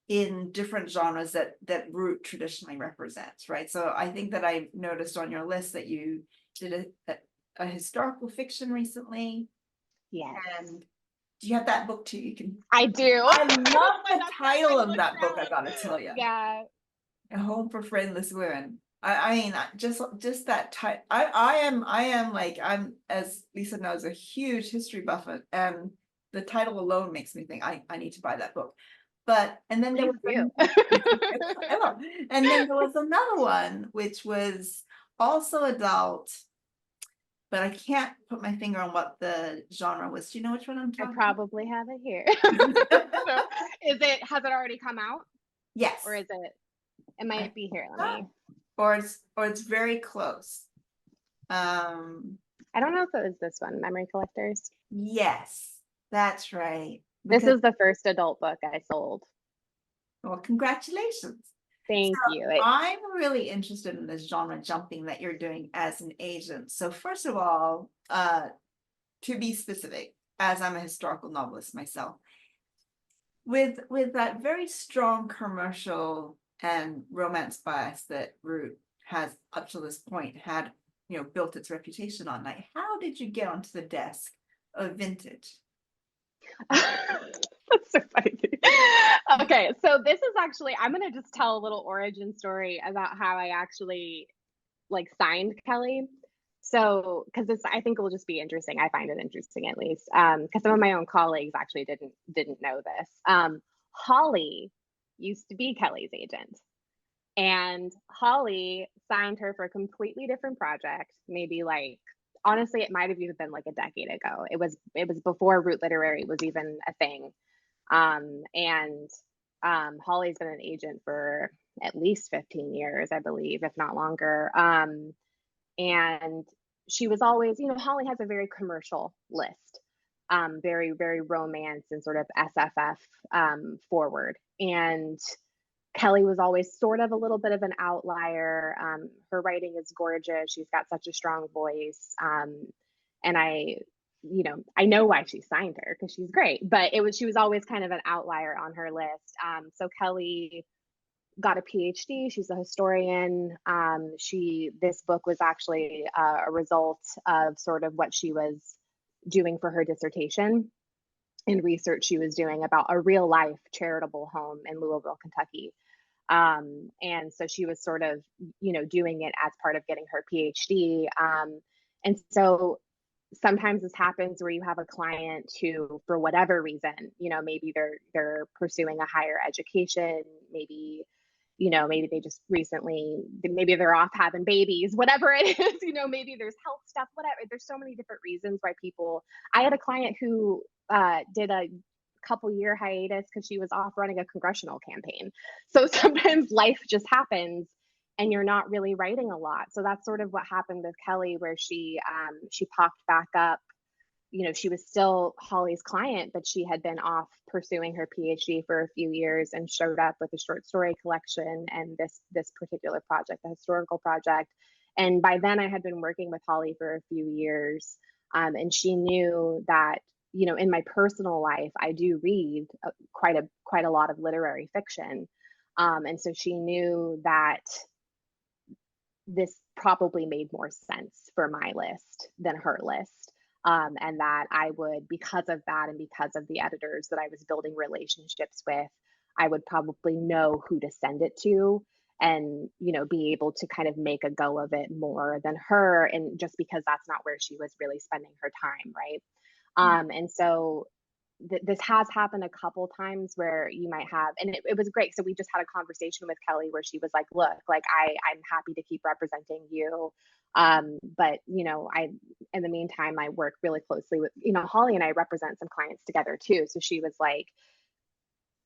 in different genres that Root traditionally represents, right? So I think that I noticed on your list that you did a historical fiction recently. Yes. And do you have that book too? You can. I do. I love the title of that book, I gotta tell you. Yeah. A Home for Friendless Women. I mean, just that type. I am like, I'm, as Lisa knows, a huge history buff, and the title alone makes me think I need to buy that book. But and then there was I love, and then there was another one which was also adult, but I can't put my finger on what the genre was. Do you know which one I'm I talking probably have it here. So, has it already come out? Yes. Or is it might be here. Let me. Or it's very close. I don't know if it was this one, Memory Collectors. Yes, that's right. This is the first adult book I sold. Well, congratulations. Thank you. I'm really interested in this genre jumping that you're doing as an agent. So first of all, to be specific, as I'm a historical novelist myself, with that very strong commercial and romance bias that Root has up to this point had, you know, built its reputation on, like, how did you get onto the desk of vintage? That's so funny. Okay, so this is actually, I'm gonna just tell a little origin story about how I actually like signed Kelly. So, because this, I think it will just be interesting. I find it interesting at least, because some of my own colleagues actually didn't know this. Holly used to be Kelly's agent, and Holly signed her for a completely different project. Maybe like, honestly, it might have even been like a decade ago. It was before Root Literary was even a thing. And Holly's been an agent for at least 15 years, I believe, if not longer. And she was always, Holly has a very commercial list, very, very romance and sort of SFF forward. And Kelly was always sort of a little bit of an outlier. Her writing is gorgeous. She's got such a strong voice. And I know why she signed her because she's great, but she was always kind of an outlier on her list. So Kelly got a PhD. She's a historian. This book was actually a result of sort of what she was doing for her dissertation and research she was doing about a real life charitable home in Louisville, Kentucky. And so she was sort of, doing it as part of getting her PhD. And so sometimes this happens where you have a client who, for whatever reason, maybe they're pursuing a higher education, maybe they just recently, maybe they're off having babies, whatever it is, maybe there's health stuff, whatever. There's so many different reasons why I had a client who did a couple year hiatus because she was off running a congressional campaign. So sometimes life just happens and you're not really writing a lot. So that's sort of what happened with Kelly, where she popped back up. She was still Holly's client, but she had been off pursuing her PhD for a few years and showed up with a short story collection and this particular project, the historical project. And by then I had been working with Holly for a few years. And she knew that, in my personal life, I do read quite a lot of literary fiction. And so she knew that this probably made more sense for my list than her list. And that I would, because of that and because of the editors that I was building relationships with, I would probably know who to send it to and, be able to kind of make a go of it more than her. And just because that's not where she was really spending her time, right? And so this has happened a couple times where you might have, and it was great. So we just had a conversation with Kelly where she was like, look, like I'm happy to keep representing you. But in the meantime, I work really closely with, Holly and I represent some clients together too. So she was like,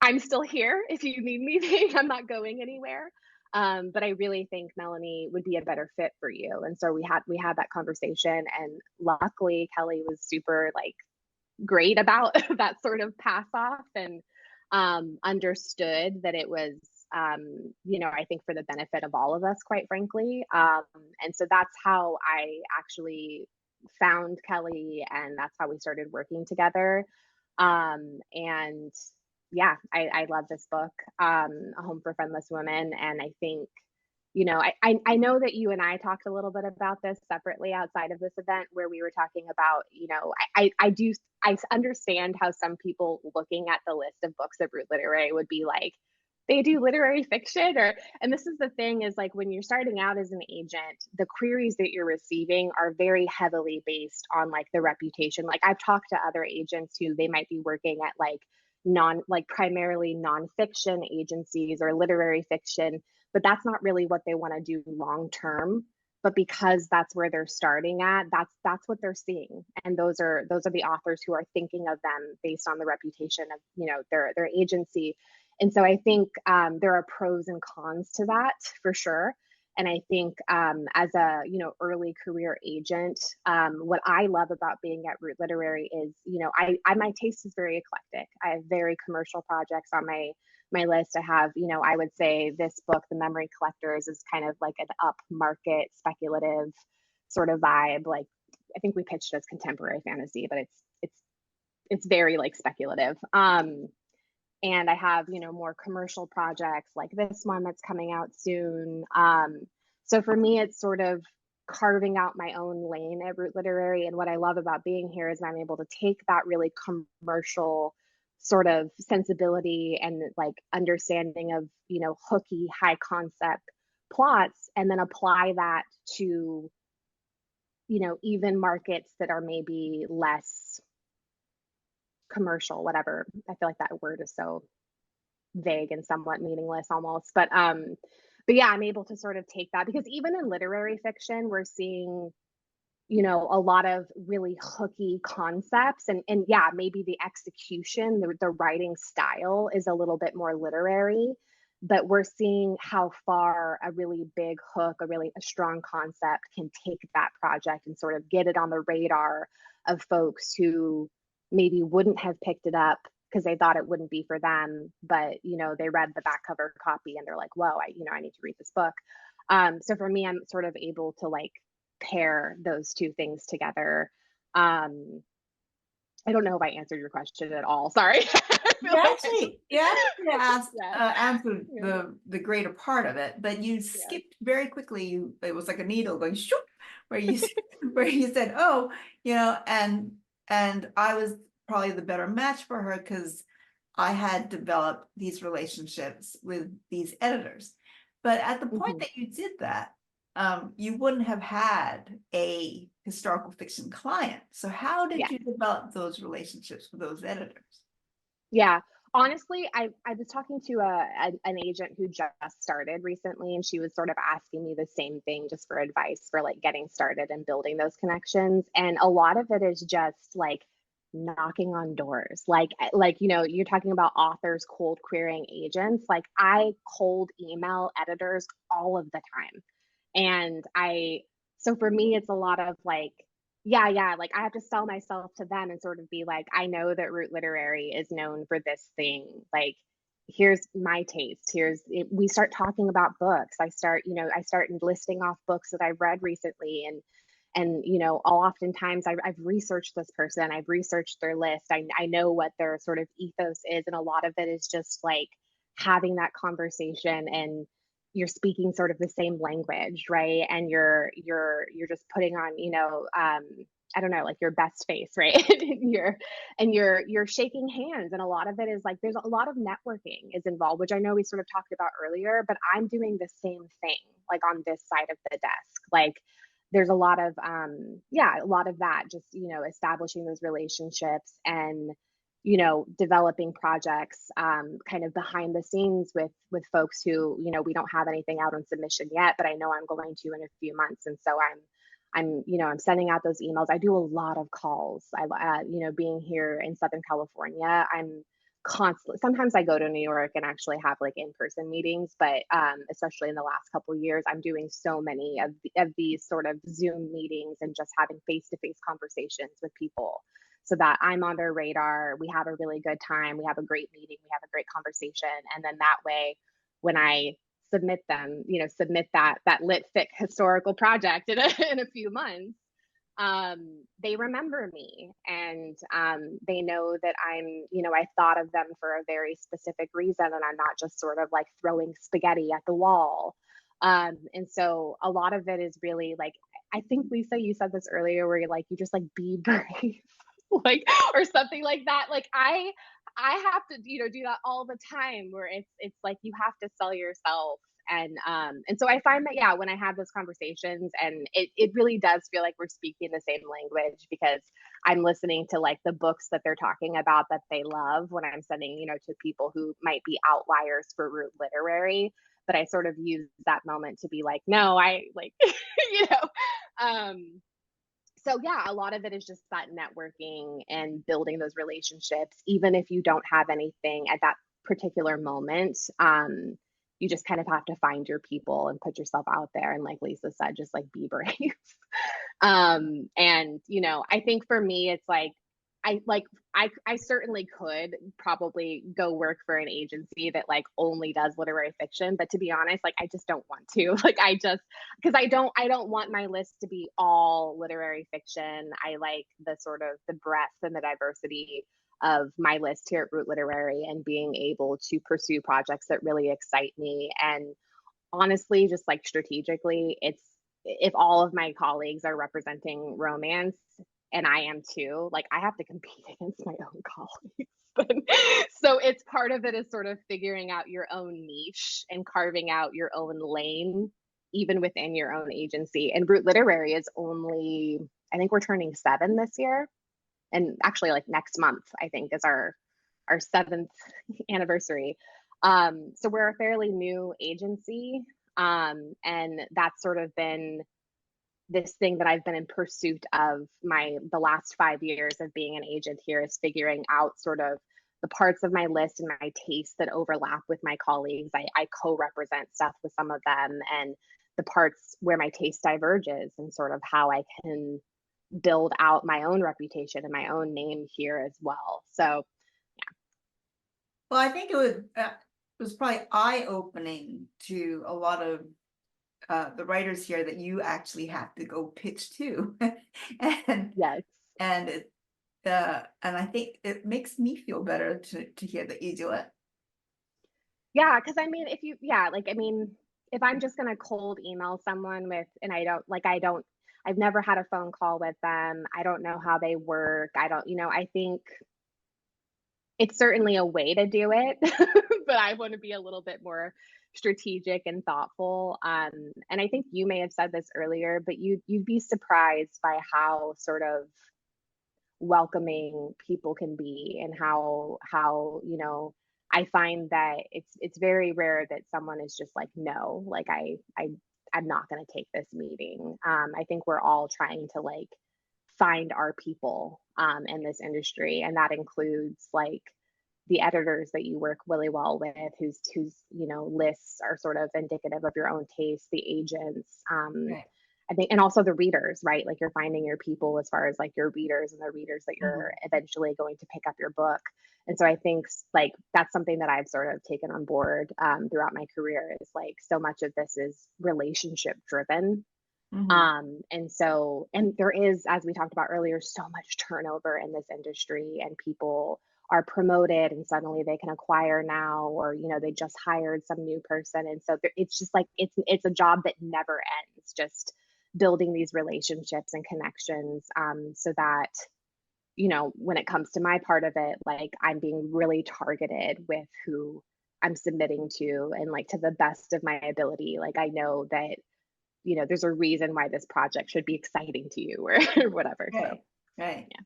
I'm still here if you need me. I'm not going anywhere. But I really think Melanie would be a better fit for you. And so we had that conversation, and luckily Kelly was super great about that sort of pass off, and understood that it was I think for the benefit of all of us, quite frankly. And so that's how I actually found Kelly, and that's how we started working together. And yeah, I love this book, A Home for Friendless Women. And I think, I know that you and I talked a little bit about this separately outside of this event, where we were talking about, I understand how some people looking at the list of books at Root Literary would be like, they do literary fiction, and this is the thing, is like when you're starting out as an agent, the queries that you're receiving are very heavily based on the reputation. I've talked to other agents who they might be working at primarily nonfiction agencies or literary fiction, but that's not really what they want to do long term. But because that's where they're starting at, that's what they're seeing, and those are the authors who are thinking of them based on the reputation of their agency. And so I think there are pros and cons to that for sure. And I think as a early career agent, what I love about being at Root Literary is my taste is very eclectic. I have very commercial projects on my list. I have I would say this book, The Memory Collectors, is kind of like an upmarket speculative sort of vibe. I think we pitched it as contemporary fantasy, but it's very speculative. And I have, more commercial projects like this one that's coming out soon. So for me, it's sort of, carving out my own lane at Root Literary. And what I love about being here is I'm able to take that really commercial sort of sensibility and like understanding of, you know, hooky, high concept plots, and then apply that to, you know, even markets that are maybe less commercial, whatever. I feel like that word is so vague and somewhat meaningless almost. But yeah, I'm able to sort of take that, because even in literary fiction, we're seeing, you know, a lot of really hooky concepts, and yeah, maybe the execution, the writing style is a little bit more literary, but we're seeing how far a really big hook, a strong concept can take that project and sort of get it on the radar of folks who maybe wouldn't have picked it up because they thought it wouldn't be for them, but you know, they read the back cover copy and they're like, whoa, I need to read this book. So for me, I'm sort of able to like pair those two things together. I don't know if I answered your question at all. Sorry. You actually answered Yeah. the greater part of it, but you skipped very quickly. It was like a needle going shoop, where you where you said, oh, you know, and I was probably the better match for her because I had developed these relationships with these editors. But at the point that you did that, you wouldn't have had a historical fiction client. So how did you develop those relationships with those editors? Yeah, honestly, I was talking to an agent who just started recently, and she was sort of asking me the same thing, just for advice for like getting started and building those connections. And a lot of it is just like knocking on doors. Like you know, you're talking about authors cold querying agents. Like I cold email editors all of the time. And so for me, it's a lot of like, yeah, like I have to sell myself to them and sort of be like, I know that Root Literary is known for this thing. Like, here's my taste. We start talking about books. I start listing off books that I've read recently, and you know, oftentimes I've researched this person, I've researched their list. I know what their sort of ethos is, and a lot of it is just like having that conversation, and you're speaking sort of the same language, right? And you're just putting on, you know, I don't know, like your best face, right? and you're shaking hands, and a lot of it is like there's a lot of networking is involved, which I know we sort of talked about earlier, but I'm doing the same thing like on this side of the desk. Like there's a lot of a lot of that, just, you know, establishing those relationships and, you know, developing projects kind of behind the scenes with folks who, you know, we don't have anything out on submission yet, but I know I'm going to in a few months. And so I'm you know, I'm sending out those emails. I do a lot of calls. You know, being here in Southern California, I'm constantly, sometimes I go to New York and actually have like in-person meetings, but especially in the last couple of years, I'm doing so many of these sort of Zoom meetings and just having face-to-face conversations with people so that I'm on their radar. We have a really good time. We have a great meeting. We have a great conversation. And then that way, when I submit that lit fic historical project in a few months, they remember me, and they know that you know, I thought of them for a very specific reason, and I'm not just sort of like throwing spaghetti at the wall. And so a lot of it is really like, I think Lisa, you said this earlier, where you're like, you just like be brave, like, or something like that. Like I have to, you know, do that all the time, where it's like you have to sell yourself. And so I find that, yeah, when I have those conversations, and it really does feel like we're speaking the same language, because I'm listening to like the books that they're talking about that they love when I'm sending, you know, to people who might be outliers for Root Literary. But I sort of use that moment to be like, no, I like, you know, so yeah, a lot of it is just that networking and building those relationships, even if you don't have anything at that particular moment. You just kind of have to find your people and put yourself out there. And like Lisa said, just like be brave. And you know, I think for me, it's like, I certainly could probably go work for an agency that like only does literary fiction, but to be honest, like I just don't want to. Like because I don't want my list to be all literary fiction. I like the sort of the breadth and the diversity of my list here at Root Literary, and being able to pursue projects that really excite me. And honestly, just like strategically, if all of my colleagues are representing romance and I am too, like I have to compete against my own colleagues. So it's part of it is sort of figuring out your own niche and carving out your own lane, even within your own agency. And Root Literary is only, I think we're turning 7 this year. And actually like next month, I think is our 7th anniversary. So we're a fairly new agency. And that's sort of been this thing that I've been in pursuit of the last 5 years of being an agent here, is figuring out sort of the parts of my list and my tastes that overlap with my colleagues. I co-represent stuff with some of them, and the parts where my taste diverges, and sort of how I can build out my own reputation and my own name here as well. So Well, I think it was probably eye-opening to a lot of the writers here that you actually have to go pitch to. And yes. and it and I think it makes me feel better to hear that you do it. Yeah, because I mean, if I'm just gonna cold email someone and I've never had a phone call with them. I don't know how they work. I think it's certainly a way to do it, but I want to be a little bit more strategic and thoughtful. And I think you may have said this earlier, but you'd be surprised by how sort of welcoming people can be, and how I find that it's very rare that someone is just like, no, like I'm not going to take this meeting. I think we're all trying to like find our people in this industry, and that includes like the editors that you work really well with, whose lists are sort of indicative of your own taste, the agents, Right. I think, and also the readers, right? Like you're finding your people as far as like your readers and the readers that you're eventually going to pick up your book. And so I think like that's something that I've sort of taken on board throughout my career, is like so much of this is relationship driven. And there is, as we talked about earlier, so much turnover in this industry, and people are promoted and suddenly they can acquire now, or they just hired some new person, and so it's just like it's a job that never ends, just building these relationships and connections, so that when it comes to my part of it, like I'm being really targeted with who I'm submitting to, and like to the best of my ability, like I know that there's a reason why this project should be exciting to you, or whatever. Right. So Right. yeah.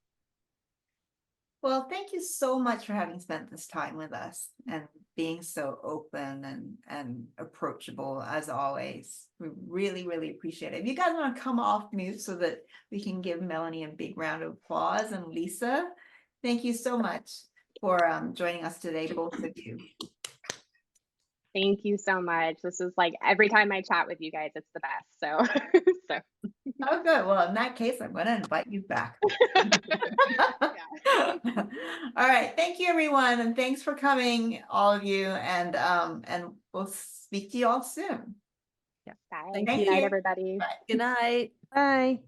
Well, thank you so much for having spent this time with us and being so open and approachable as always. We really, really appreciate it. If you guys want to come off mute so that we can give Melanie a big round of applause, and Lisa, thank you so much for joining us today, both of you. Thank you so much. This is like every time I chat with you guys, it's the best. So. Oh, good. Well, in that case, I'm going to invite you back. All right. Thank you, everyone. And thanks for coming, all of you. And we'll speak to you all soon. Bye. Thank Good you. night, everybody. Bye. Good night. Bye.